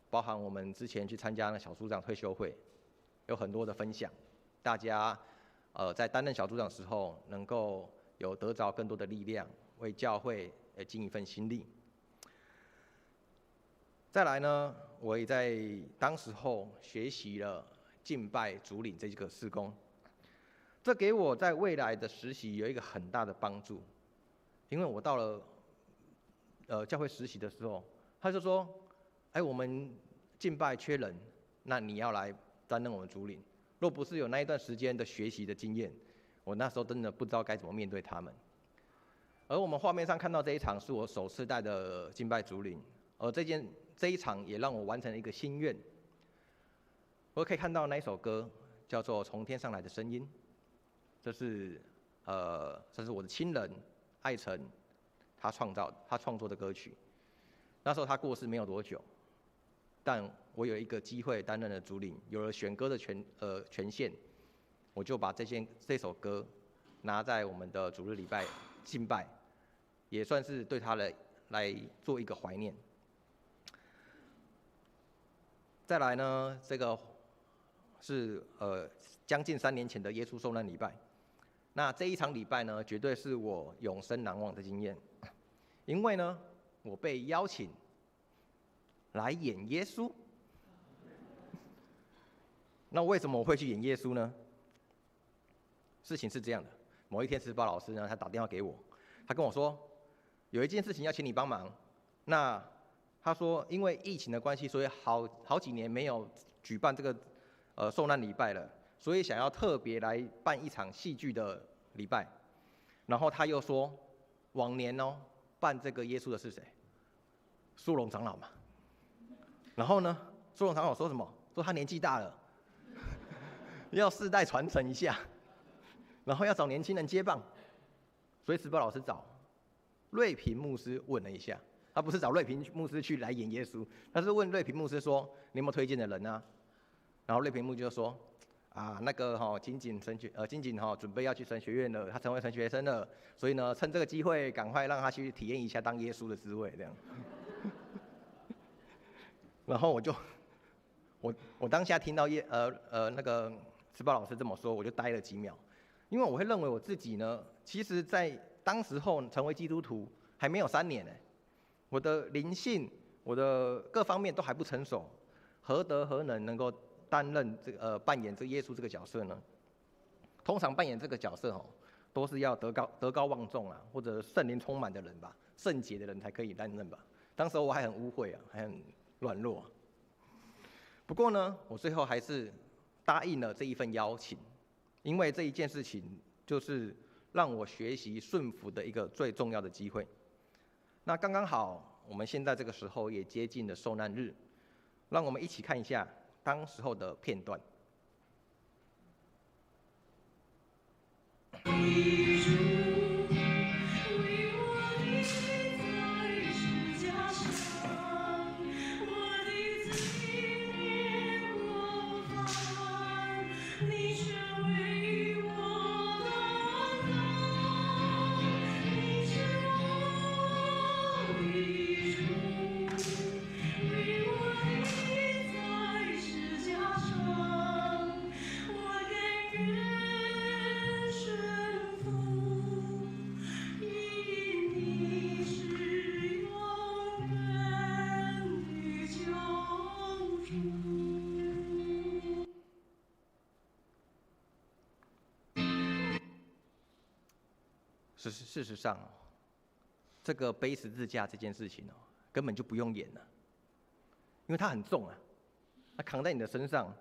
包含我们之前去参加那小组长退休会，有很多的分享，大家在担任小组长的时候，能够有得着更多的力量，为教会尽一份心力。再来呢，我也在当时候学习了敬拜主领这个事工，这给我在未来的实习有一个很大的帮助，因为我到了教会实习的时候，他就说，我们敬拜缺人，那你要来担任我们主领。若不是有那一段时间的学习的经验，我那时候真的不知道该怎么面对他们。而我们画面上看到这一场是我首次带的敬拜主领，而这一场也让我完成了一个心愿。我可以看到那一首歌叫做《从天上来的声音》，这是我的亲人艾成他创作的歌曲。那时候他过世没有多久，但我有一个机会担任了主领，有了选歌的权限，我就把这首歌拿在我们的主日礼拜敬拜，也算是对他来做一个怀念。再来呢，这个是将近3年前的耶稣受难礼拜。那这一场礼拜呢，绝对是我永生难忘的经验，因为呢，我被邀请来演耶稣。那为什么我会去演耶稣呢？事情是这样的，某一天石宝老师呢，他打电话给我，他跟我说，有一件事情要请你帮忙。那他说，因为疫情的关系，所以好几年没有举办这个受难礼拜了，所以想要特别来办一场戏剧的礼拜。然后他又说，往年办这个耶稣的是谁？苏龙长老嘛。然后呢，苏龙长老说什么？说他年纪大了，要世代传承一下，然后要找年轻人接棒。所以石宝老师找瑞平牧师问了一下。他不是找瑞平牧师去来演耶稣，他是问瑞平牧师说：“你有没有推荐的人啊？”然后瑞平牧师就说：“那个金井准备要去神学院了，他成为神学生了，所以呢，趁这个机会赶快让他去体验一下当耶稣的滋味，这样。”然后我当下听到那个石宝老师这么说，我就呆了几秒，因为我会认为我自己呢，其实在当时候成为基督徒还没有3年呢。我的灵性，我的各方面都还不成熟，何德何能够担任扮演这个耶稣这个角色呢？通常扮演这个角色都是要德高望重啊，或者圣灵充满的人吧，圣洁的人才可以担任吧。当时我还很污秽啊，还很软弱。不过呢，我最后还是答应了这一份邀请，因为这一件事情就是让我学习顺服的一个最重要的机会。那刚刚好，我们现在这个时候也接近了受难日，让我们一起看一下当时候的片段。事实上，这个背十字架这件事情根本就不用演了，因为它很重啊，它扛在你的身上，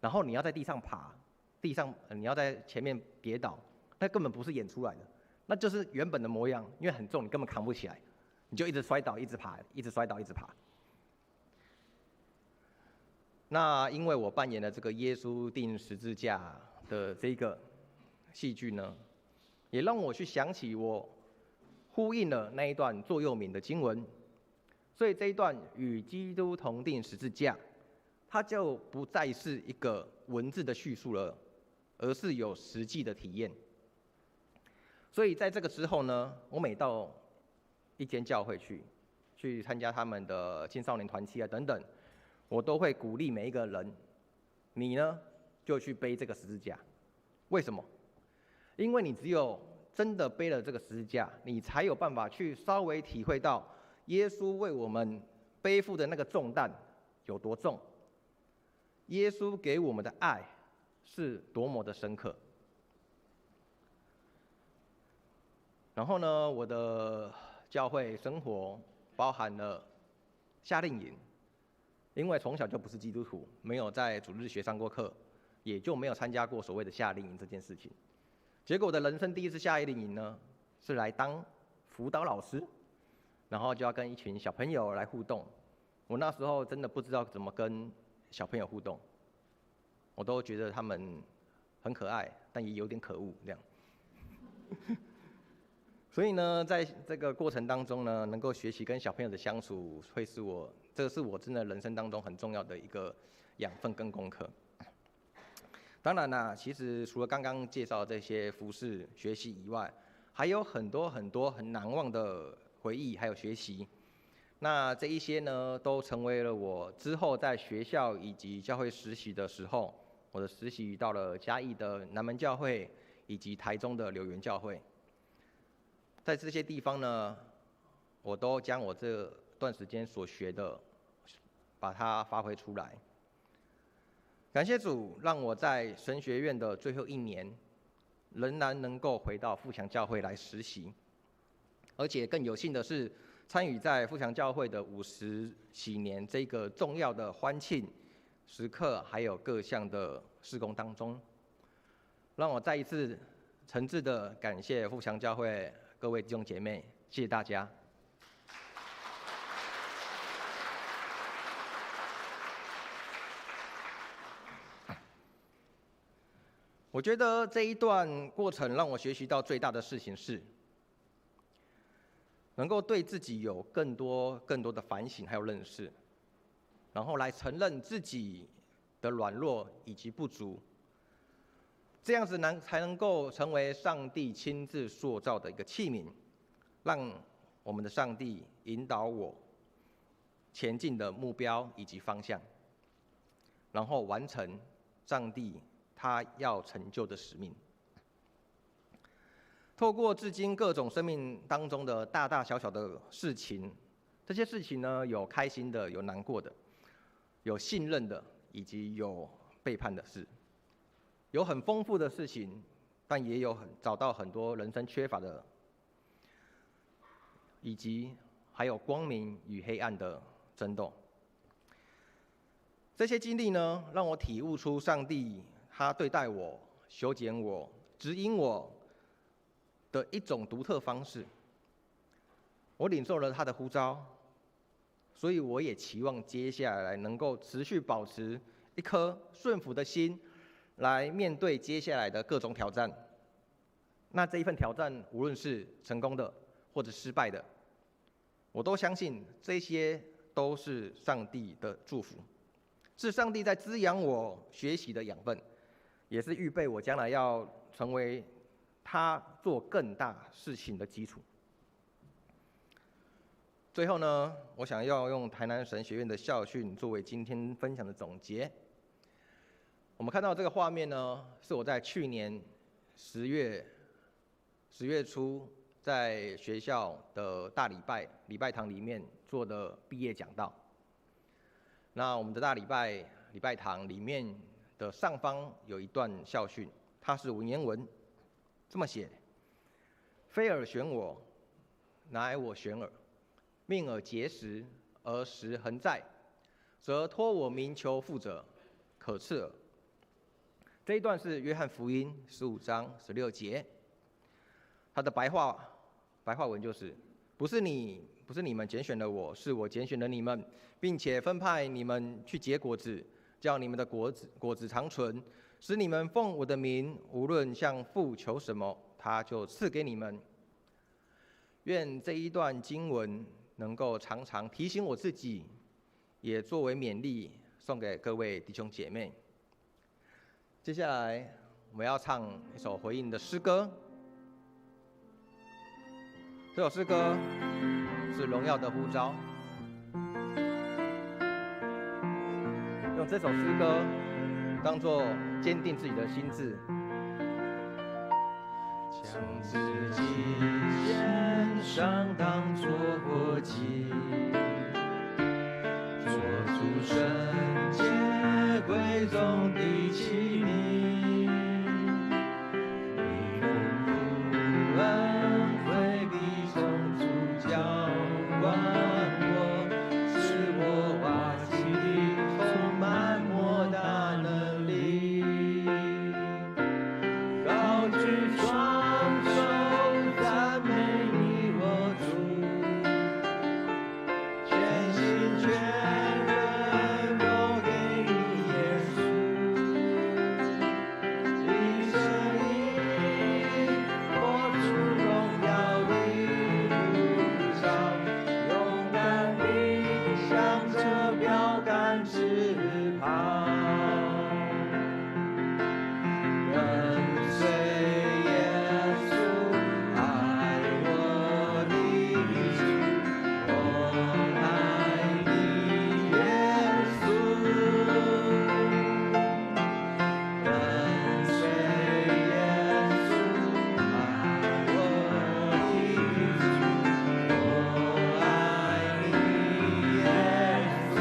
然后你要在地上爬，你要在前面跌倒，那根本不是演出来的，那就是原本的模样，因为很重，你根本扛不起来，你就一直摔倒，一直爬，一直摔倒，一直爬。那因为我扮演了这个耶稣钉十字架的这个戏剧呢，也让我去想起我呼应了那一段座右铭的经文，所以这一段与基督同钉十字架，它就不再是一个文字的叙述了，而是有实际的体验。所以在这个之后呢，我每到一间教会去参加他们的青少年团契啊等等，我都会鼓励每一个人，你呢就去背这个十字架。为什么？因为你只有真的背了这个十字架，你才有办法去稍微体会到耶稣为我们背负的那个重担有多重，耶稣给我们的爱是多么的深刻。然后呢，我的教会生活包含了夏令营，因为从小就不是基督徒，没有在主日学上过课，也就没有参加过所谓的夏令营这件事情。结果我的人生第一次夏令营呢，是来当辅导老师，然后就要跟一群小朋友来互动。我那时候真的不知道怎么跟小朋友互动，我都觉得他们很可爱，但也有点可恶这样。所以呢，在这个过程当中呢，能够学习跟小朋友的相处，这是我真的人生当中很重要的一个养分跟功课。当然啦，其实除了刚刚介绍这些服事学习以外，还有很多很多很难忘的回忆，还有学习。那这一些呢，都成为了我之后在学校以及教会实习的时候，我的实习到了嘉义的南门教会以及台中的柳园教会。在这些地方呢，我都将我这段时间所学的，把它发挥出来。感谢主，让我在神学院的最后一年，仍然能够回到富强教会来实习，而且更有幸的是，参与在富强教会的50禧年这个重要的欢庆时刻，还有各项的事工当中，让我再一次诚挚的感谢富强教会各位弟兄姐妹，谢谢大家。我觉得这一段过程让我学习到最大的事情是，能够对自己有更多的反省还有认识，然后来承认自己的软弱以及不足，这样子才能够成为上帝亲自塑造的一个器皿，让我们的上帝引导我前进的目标以及方向，然后完成上帝他要成就的使命。透过至今各种生命当中的大大小小的事情，这些事情呢，有开心的，有难过的，有信任的，以及有背叛的事，有很丰富的事情，但也有找到很多人生缺乏的，以及还有光明与黑暗的争斗。这些经历呢，让我体悟出上帝他对待我、修剪我、指引我的一种独特方式。我领受了他的呼召，所以我也期望接下来能够持续保持一颗顺服的心，来面对接下来的各种挑战。那这一份挑战，无论是成功的或者失败的，我都相信这些都是上帝的祝福，是上帝在滋养我学习的养分，也是预备我将来要成为他做更大事情的基础。最后呢，我想要用台南神学院的校训作为今天分享的总结。我们看到这个画面呢，是我在去年10月初在学校的大礼拜堂里面做的毕业讲道。那我们的大礼拜堂里面的上方有一段校训，它是文言文，这么写：非尔选我，乃我选尔，命尔结实，而实恒在，则托我名求父者，可赐尔。这一段是约翰福音15章16节。它的白话文就是：不是你们拣选了我，是我拣选了你们，并且分派你们去结果子，叫你们的果子长存，使你们奉我的名，无论向父求什么，他就赐给你们。愿这一段经文能够常常提醒我自己，也作为勉励，送给各位弟兄姐妹。接下来我们要唱一首回应的诗歌，这首诗歌是《荣耀的呼召》。用这首诗歌当作坚定自己的心志，将自己献上当作活祭，做主圣洁贵重的器皿，你丰富恩惠必从主浇灌我，使我瓦器里充满莫大能力，高举双手赞美你我主，全心全人都给你耶稣，一生一活出荣耀的呼召，勇敢地向着标杆直跑，跟随耶稣，爱我的主，我爱你耶稣，跟随耶稣，爱我的主，我爱你耶稣，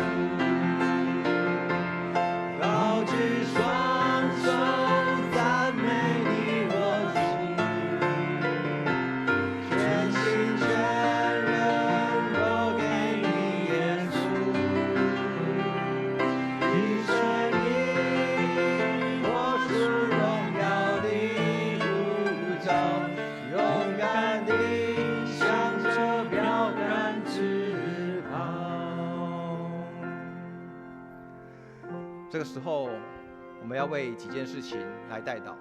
高举双手赞美你我主，全心全人都给你耶稣，一生一活出荣耀的呼召，勇敢地向着标杆直跑。这个时候，我们要为几件事情来代祷。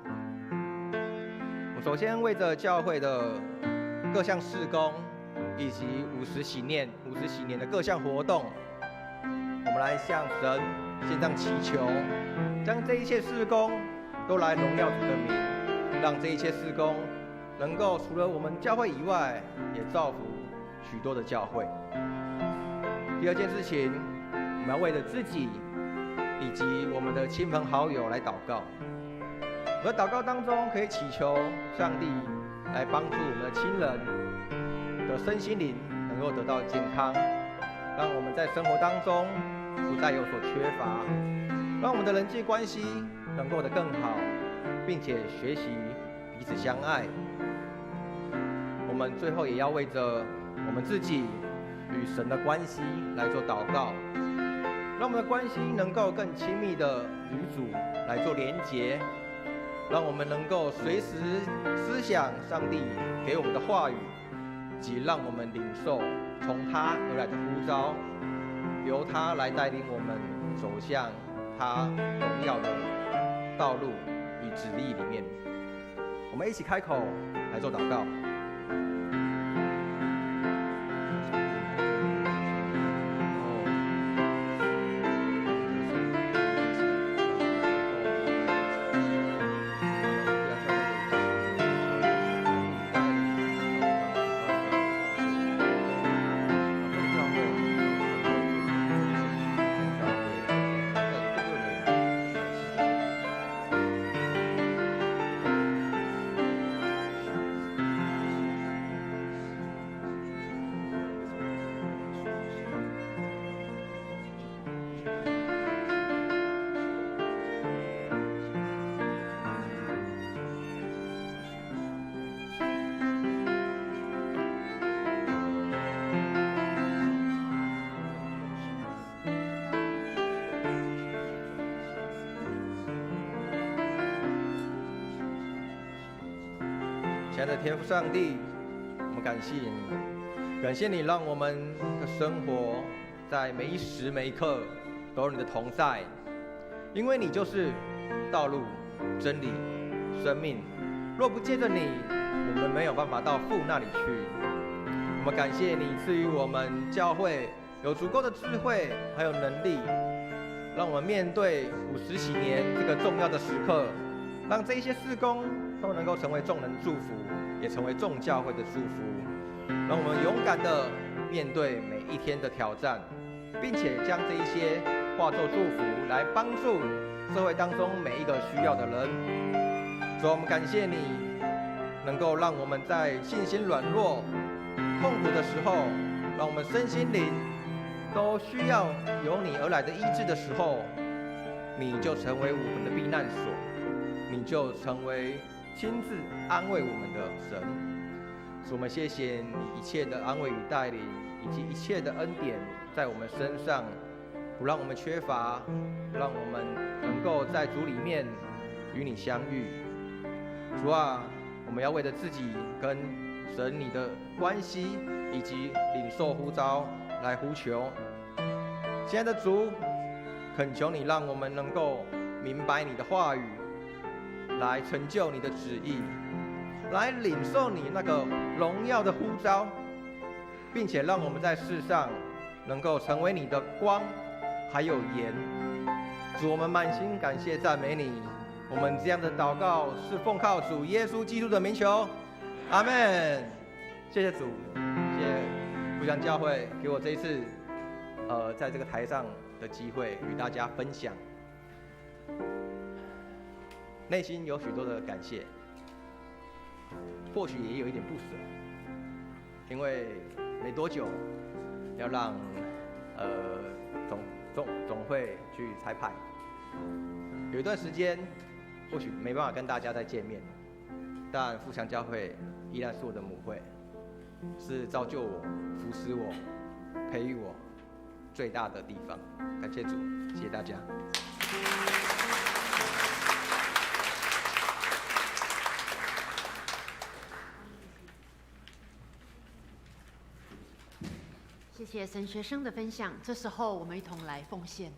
我首先为着教会的各项事工，以及50喜年的各项活动，我们来向神献上祈求，将这一切事工都来荣耀主的名，让这一切事工能够除了我们教会以外，也造福许多的教会。第二件事情，我们要为了自己以及我们的亲朋好友来祷告。而祷告当中，可以祈求上帝来帮助我们的亲人的身心灵能够得到健康，让我们在生活当中不再有所缺乏，让我们的人际关系能够得更好，并且学习彼此相爱。我们最后也要为着我们自己与神的关系来做祷告，让我们的关系能够更亲密的与主来做连结，让我们能够随时思想上帝给我们的话语，及让我们领受从他而来的呼召，由他来带领我们走向他荣耀的道路与旨意里面。我们一起开口来做祷告。爱的天父上帝，我们感谢你，感谢你让我们的生活在每一时每一刻都有你的同在，因为你就是道路、真理、生命。若不借着你，我们没有办法到父那里去。我们感谢你赐予我们教会有足够的智慧还有能力，让我们面对50禧年这个重要的时刻，让这些事工都能够成为众人祝福，也成为众教会的祝福。让我们勇敢地面对每一天的挑战，并且将这一些化作祝福，来帮助社会当中每一个需要的人。主，我们感谢你，能够让我们在信心软弱、痛苦的时候，让我们身心灵都需要由你而来的医治的时候，你就成为我们的避难所，你就成为亲自安慰我们的神。主，我们谢谢你一切的安慰与带领，以及一切的恩典在我们身上，不让我们缺乏，让我们能够在主里面与你相遇。主啊，我们要为了自己跟神你的关系，以及领受呼召来呼求。亲爱的主，恳求你让我们能够明白你的话语，来成就你的旨意，来领受你那个荣耀的呼召，并且让我们在世上能够成为你的光还有盐。主，我们满心感谢赞美你。我们这样的祷告是奉靠主耶稣基督的名求，阿们。谢谢主，谢谢福祥教会给我这一次在这个台上的机会与大家分享，内心有许多的感谢，或许也有一点不舍，因为没多久要让总会去彩排，有一段时间或许没办法跟大家再见面，但富强教会依然是我的母会，是造就我、扶持我、培育我最大的地方。感谢主，谢谢大家。谢谢神学生的分享。这时候我们一同来奉献。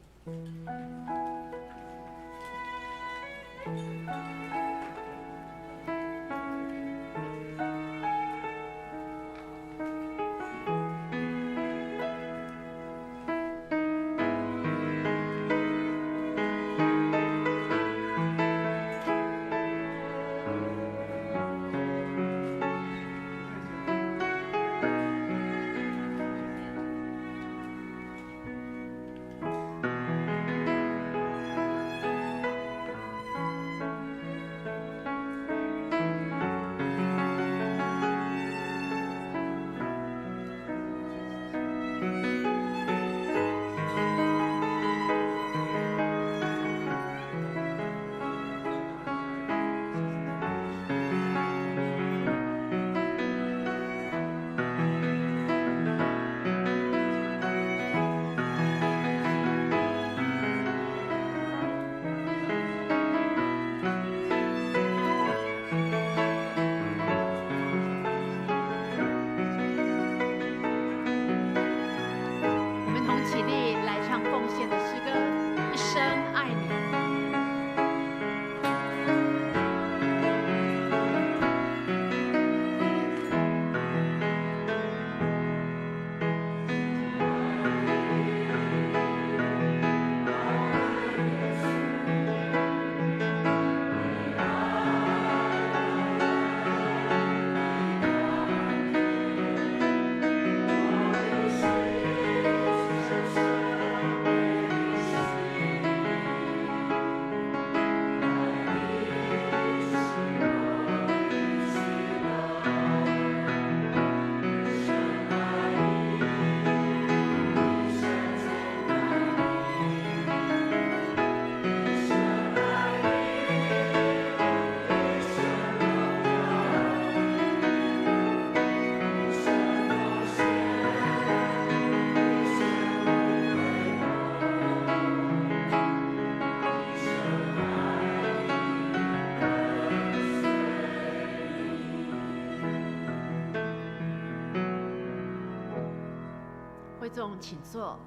会众请坐。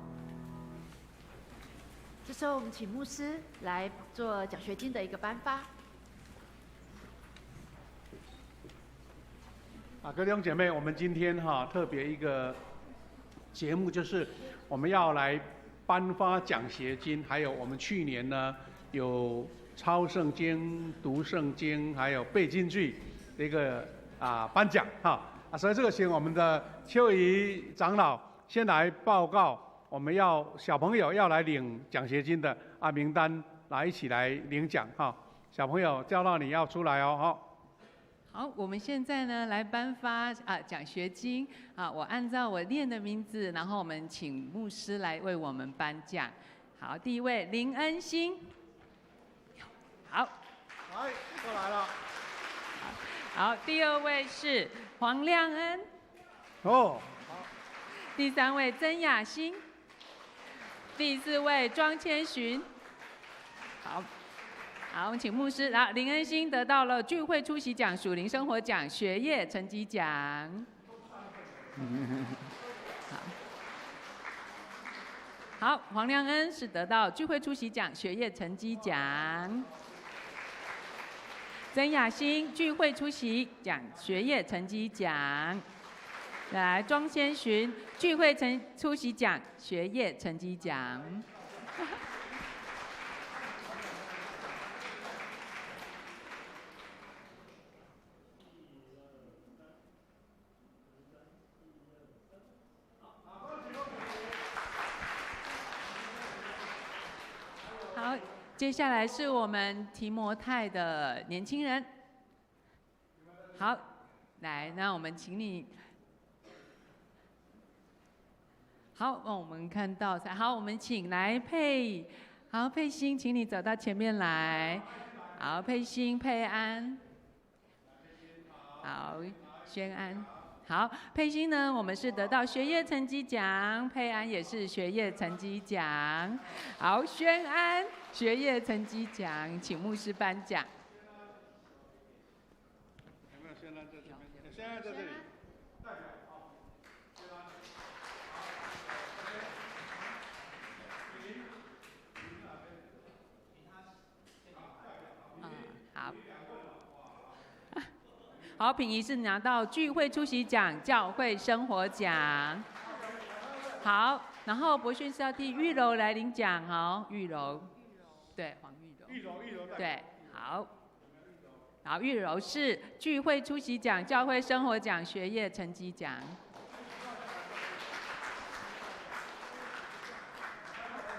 这时候我们请牧师来做奖学金的一个颁发。各位弟兄姐妹，我们今天特别一个节目，就是我们要来颁发奖学金，还有我们去年呢有抄圣经、读圣经，还有背京剧的一个颁奖所以这个请我们的邱怡长老先来报告，我们小朋友要来领奖学金的名单来一起来领奖小朋友叫到你要出来哦好，我们现在呢来颁发奖学金我按照我念的名字，然后我们请牧师来为我们颁奖。好，第一位林恩心。好，来过来了。好，第二位是黄亮恩。好。第三位曾雅欣。第四位庄千寻。好，我们请牧师。林恩心得到了聚会出席奖、属灵生活奖、学业成绩奖。好，黄亮恩是得到聚会出席奖、学业成绩奖。曾雅欣聚会出席奖、学业成绩奖。来，庄先寻聚会出席奖、学业成绩奖。好，接下来是我们提摩太的年轻人。好，来，那我们请你。好，我们看到，好，我们请来佩欣，请你走到前面来。好，佩欣、佩安，好，宣安。好，佩欣呢，我们是得到学业成绩奖，佩安也是学业成绩奖。好，宣安学业成绩奖，请牧师颁奖。有没有宣安在这边？宣安在这里。好，品仪是拿到聚会出席奖、教会生活奖。好，然后博勋是要替玉柔来领奖哦，玉柔，对，黄玉柔，对，好，玉柔是聚会出席奖、教会生活奖、学业成绩奖。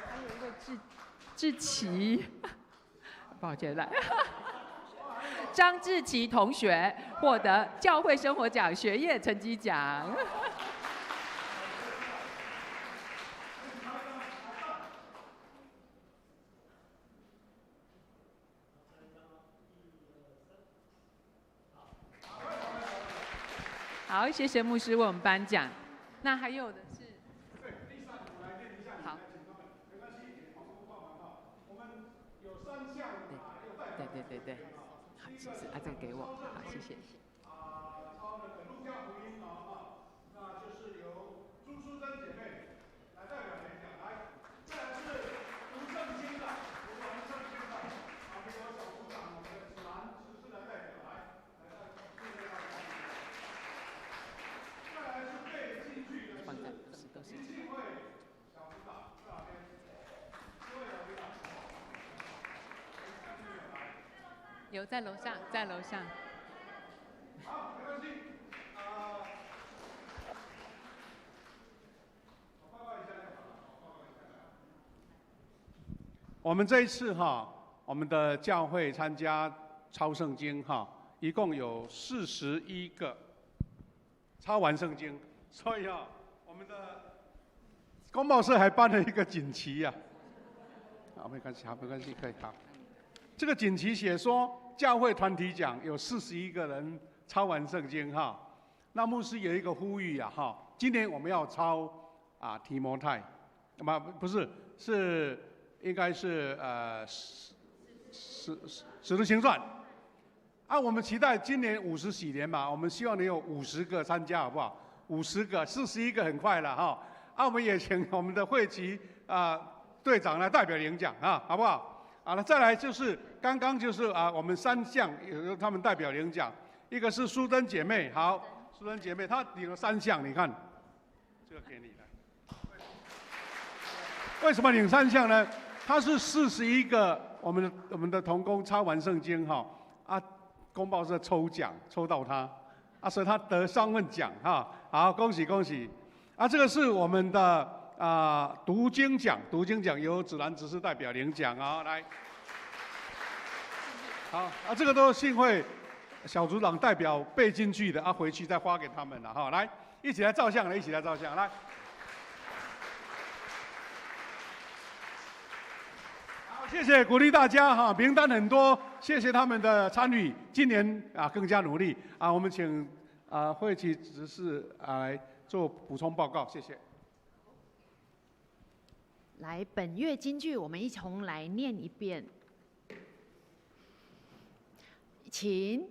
还有一位志奇，抱歉来。张志奇同学获得教会生活奖、学业成绩奖。好，谢谢牧师为我们颁奖。那还有的是，好，对。好，是不是？这个给我，好，谢谢。路加福音那就是由朱淑珍姐妹来代表演讲，来，再来是读圣经的，读完圣经的，给我小组长我们的子兰执事来代表，再来是背京剧的是李庆慧小组长这边，各位小组长。有在楼上，在楼上。好，没关系。我们这一次我们的教会参加抄圣经一共有41个抄完圣经，所以我们的公报社还颁了一个锦旗好，没关系，可以好。这个锦旗写说，教会团体奖有41个人抄完圣经那牧师有一个呼吁今年我们要抄提摩太，不是，是应该是使徒行传。我们期待今年50喜年嘛，我们希望能有50个参加，好不好？50个，41个很快了我们也请我们的会旗队长来代表领奖好不好？那再来就是刚刚就是我们3项由他们代表领奖，一个是淑珍姐妹，好，淑珍姐妹她领了3项，你看，这个给你的。为什么领3项呢？她是41个我们的同工抄完圣经公报社抽奖抽到她，所以她得双份奖好，恭喜恭喜！这个是我们的读经奖由子兰执事代表领奖来。好这个都是信会小组长代表背进去的回去再发给他们了来，一起来照相来，来。谢谢鼓励大家名单很多，谢谢他们的参与。今年更加努力我们请会旗执事来做补充报告，谢谢。来，本月金句我们一同来念一遍，请。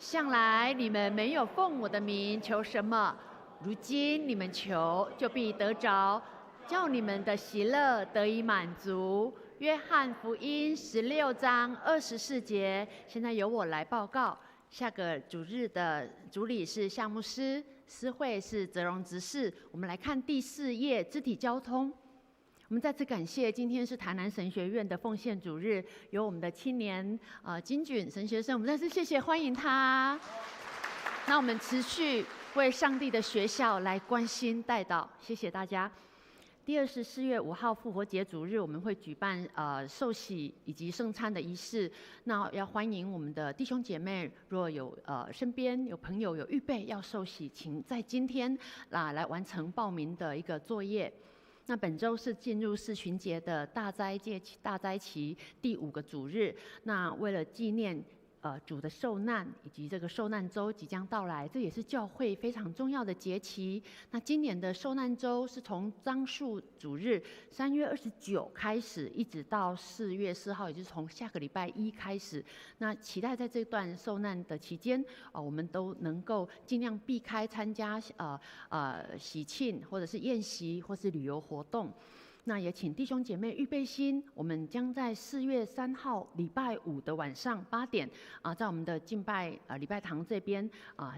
向来你们没有奉我的名求什么，如今你们求就必得着，叫你们的喜乐得以满足。约翰福音16章24节。现在由我来报告。下个主日的主理是夏牧师，司会是泽荣执事。我们来看第4页肢体交通。我们再次感谢，今天是台南神学院的奉献主日，有我们的青年金俊神学生，我们再次谢谢欢迎他。那我们持续为上帝的学校来关心代祷，谢谢大家。第2是4月5号复活节主日，我们会举办受洗以及圣餐的仪式。那要欢迎我们的弟兄姐妹，若有身边有朋友有预备要受洗，请在今天来完成报名的一个作业。那本周是进入4旬节的大灾期第5个主日。那为了纪念主的受难以及这个受难周即将到来，这也是教会非常重要的节期。那今年的受难周是从樟树主日3月29开始，一直到4月4号，也就是从下个礼拜1开始。那期待在这段受难的期间，我们都能够尽量避开参加喜庆或者是宴席或是旅游活动。那也请弟兄姐妹预备心，我们将在4月3号礼拜5的晚上8点在我们的敬拜礼拜堂这边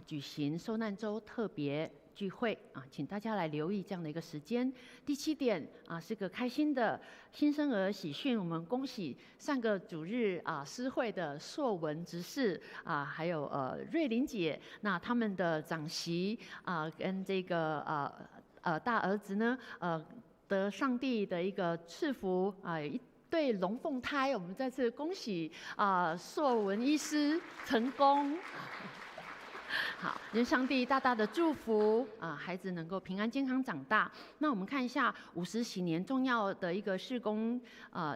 举行受难周特别聚会请大家来留意这样的一个时间。第7点是个开心的新生儿喜讯，我们恭喜上个主日司会的硕文执事还有瑞玲姐，那他们的长媳跟这个大儿子呢得上帝的一个赐福一对龙凤胎，我们再次恭喜硕文医师成功。好，愿上帝大大的祝福孩子能够平安健康长大。那我们看一下50禧年重要的一个事工，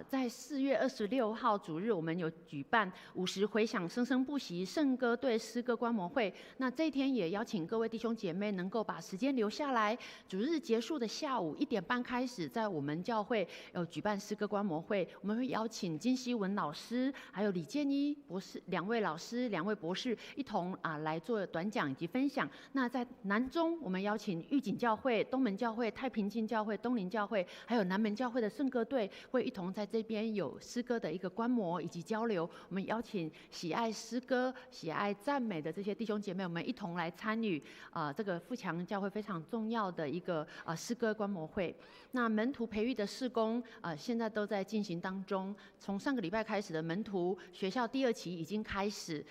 在4月26号主日，我们有举办50回响生生不息圣歌队诗歌观摩会。那这一天也邀请各位弟兄姐妹能够把时间留下来，主日结束的下午1点半开始，在我们教会有举办诗歌观摩会。我们会邀请金希文老师，还有李建一博士2位老师、2位博士一同来做短讲以及分享。那在南中，我们邀请玉井教会、东门教会、太平境教会、东林教会，还有南门教会的圣歌队，会一同在这边有诗歌的一个观摩以及交流。我们邀请喜爱诗歌、喜爱赞美的这些弟兄姐妹，我们一同来参与这个富强教会非常重要的一个诗歌观摩会。那门徒培育的事工现在都在进行当中，从上个礼拜开始的门徒学校第2期已经开始。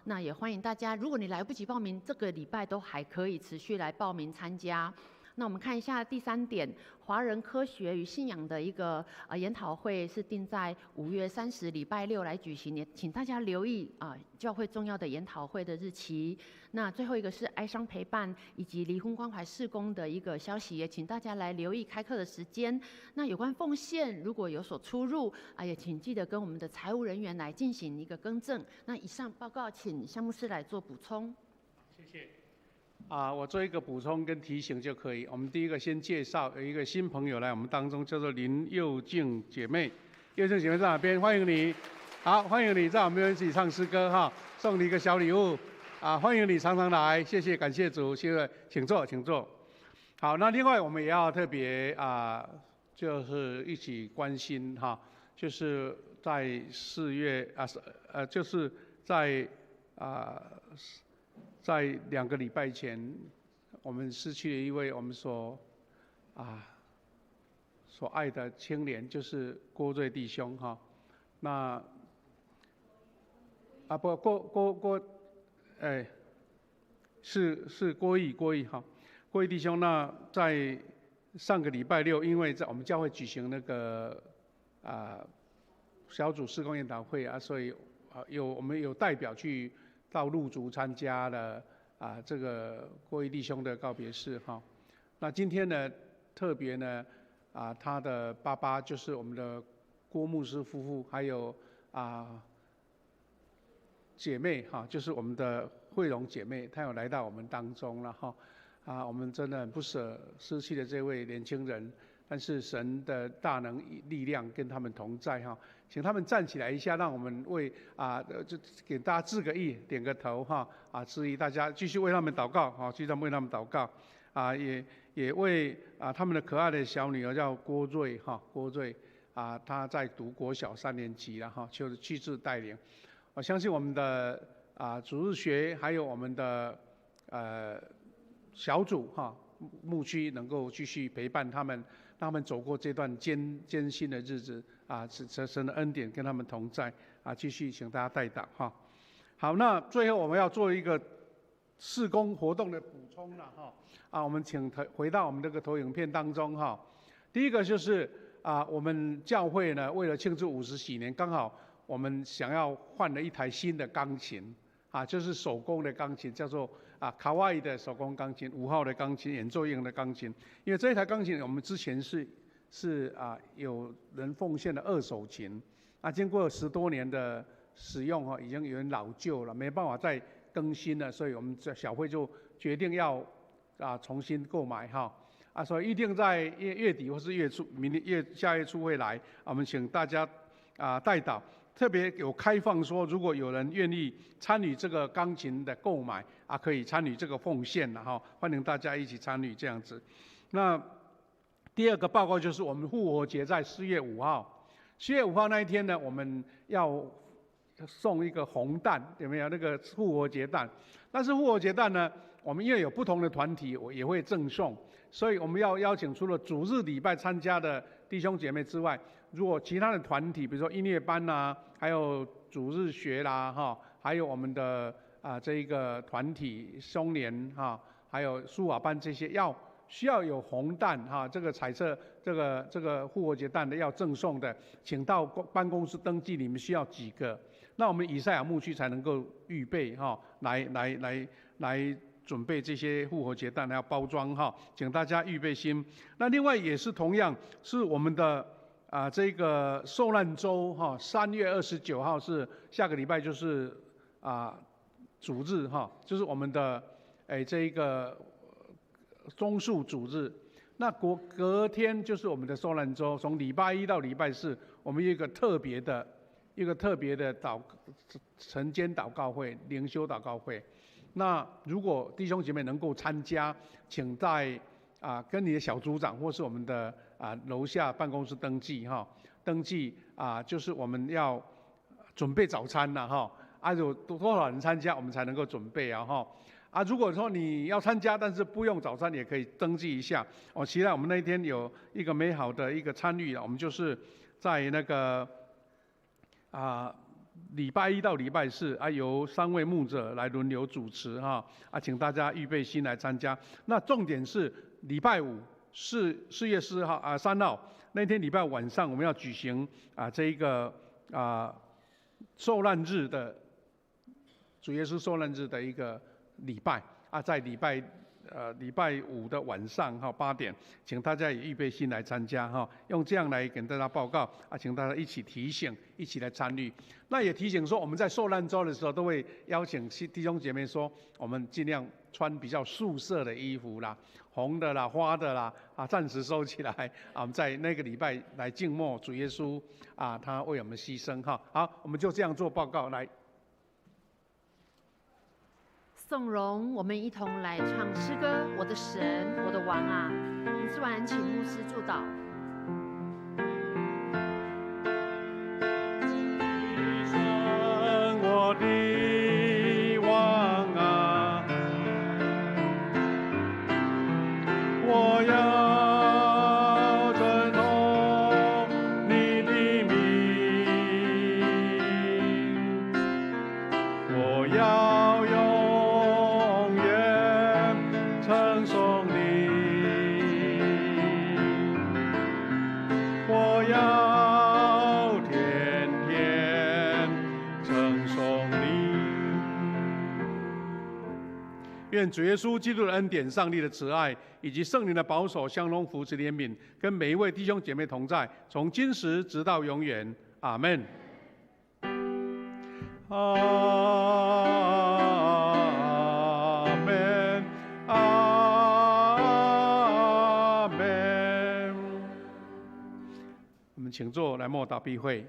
那也欢迎大家，如果你来不及报名，这个礼拜都还可以持续来报名参加。那我们看一下第3点，华人科学与信仰的一个研讨会是定在5月30礼拜6来举行，也请大家留意教会重要的研讨会的日期。那最后一个是哀伤陪伴以及离婚关怀事工的一个消息，也请大家来留意开课的时间。那有关奉献如果有所出入也请记得跟我们的财务人员来进行一个更正。那以上报告请夏牧师来做补充。谢谢。我做一个补充跟提醒就可以。我们第一个先介绍有一个新朋友来我们当中，叫做林佑静姐妹。佑静姐妹在哪边？欢迎你。好，欢迎你在我们一起唱诗歌送你一个小礼物。欢迎你常常来，谢谢，感谢主，谢谢，请坐，请坐。好，那另外我们也要特别就是一起关心哈，就是在4月就是在在2个礼拜前，我们失去了一位我们所爱的青年，就是郭瑞弟兄哈。那是郭义哈，郭义弟兄。那在上个礼拜6，因为在我们教会举行那个小组事工研讨会所以我们有代表去到鹿竹参加了这个郭义弟兄的告别式哈。那今天呢，特别呢他的爸爸就是我们的郭牧师夫妇，还有姐妹哈，就是我们的慧荣姐妹，她有来到我们当中了哈。我们真的很不舍失去了这位年轻人，但是神的大能力量跟他们同在哈。请他们站起来一下，让我们为就给大家致个意，点个头哈致意，大家继续为他们祷告哈，继续为他们祷告也为他们的可爱的小女儿叫郭瑞哈，郭瑞她在读国小3年级了哈，就是去志带领。我相信我们的主日学还有我们的小组哈牧区能够继续陪伴他们，让他们走过这段艰辛的日子神的恩典跟他们同在继续请大家代祷哈。好，那最后我们要做一个事工活动的补充了哈我们请回到我们这个投影片当中哈。第一个就是我们教会呢为了庆祝50周年，刚好我们想要换了一台新的钢琴就是手工的钢琴，叫做卡哇伊的手工钢琴，5号的钢琴，演奏用的钢琴。因为这一台钢琴我们之前是有人奉献的2手琴，经过10多年的使用已经有点老旧了，没办法再更新了，所以我们小会就决定要重新购买所以一定在月底或是月初，下月初会来，我们请大家代祷。特别有开放说，如果有人愿意参与这个钢琴的购买可以参与这个奉献欢迎大家一起参与这样子。那第二个报告就是我们复活节在4月5号，4月5号那一天呢，我们要送一个红蛋，有没有那个复活节蛋？但是复活节蛋呢，我们因为有不同的团体，我也会赠送，所以我们要邀请除了主日礼拜参加的弟兄姐妹之外，如果其他的团体，比如说音乐班还有主日学啦还有我们的这一个团体松年还有书法班这些需要有红蛋这个彩色这个复活节蛋的要赠送的，请到办公室登记，你们需要几个？那我们以赛亚牧区才能够预备来准备这些复活节蛋，还要包装请大家预备心。那另外也是同样是我们的这个受难周3月29号是下个礼拜，就是主日就是我们的这一个棕树主日。那隔天就是我们的受难周，从礼拜1到礼拜4，我们有一个特别的晨间祷告会、灵修祷告会。那如果弟兄姐妹能够参加，请在跟你的小组长或是我们的楼下办公室登记就是我们要准备早餐了有多少人参加我们才能够准备如果说你要参加但是不用早餐，也可以登记一下期待我们那一天有一个美好的一个参与我们就是在那个礼拜1到礼拜4由3位牧者来轮流主持请大家预备心来参加。那重点是礼拜5 4月3号那天礼拜5晚上，我们要举行这一个受难日的主耶稣受难日的一个礼拜在礼拜5的晚上8点，请大家也预备心来参加用这样来跟大家报告请大家一起提醒，一起来参与。那也提醒说，我们在受难周的时候都会邀请弟兄姐妹说，我们尽量穿比较素色的衣服啦，红的啦、花的啦暂时收起来我们在那个礼拜来静默主耶稣他为我们牺牲好，我们就这样做报告来。颂荣，我们一同来唱诗歌。我的神，我的王啊！吟诗完，请牧师祝祷。我的王啊，我要尊崇你的名，我要永远称颂你，我要天天称颂你。愿主耶稣基督的恩典、上帝的慈爱以及圣灵的保守、相通扶持、怜悯，跟每一位弟兄姐妹同在，从今时直到永远。阿们。阿门。阿门。我们请坐，来默祷避会。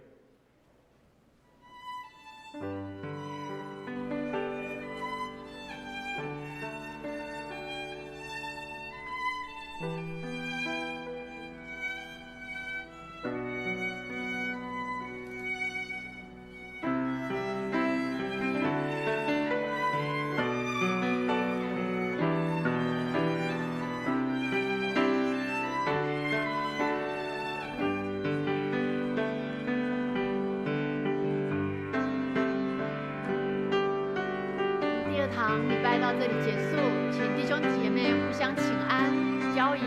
第二堂礼拜到这里结束，请弟兄姐妹互相请安、交谊。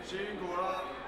辛苦了。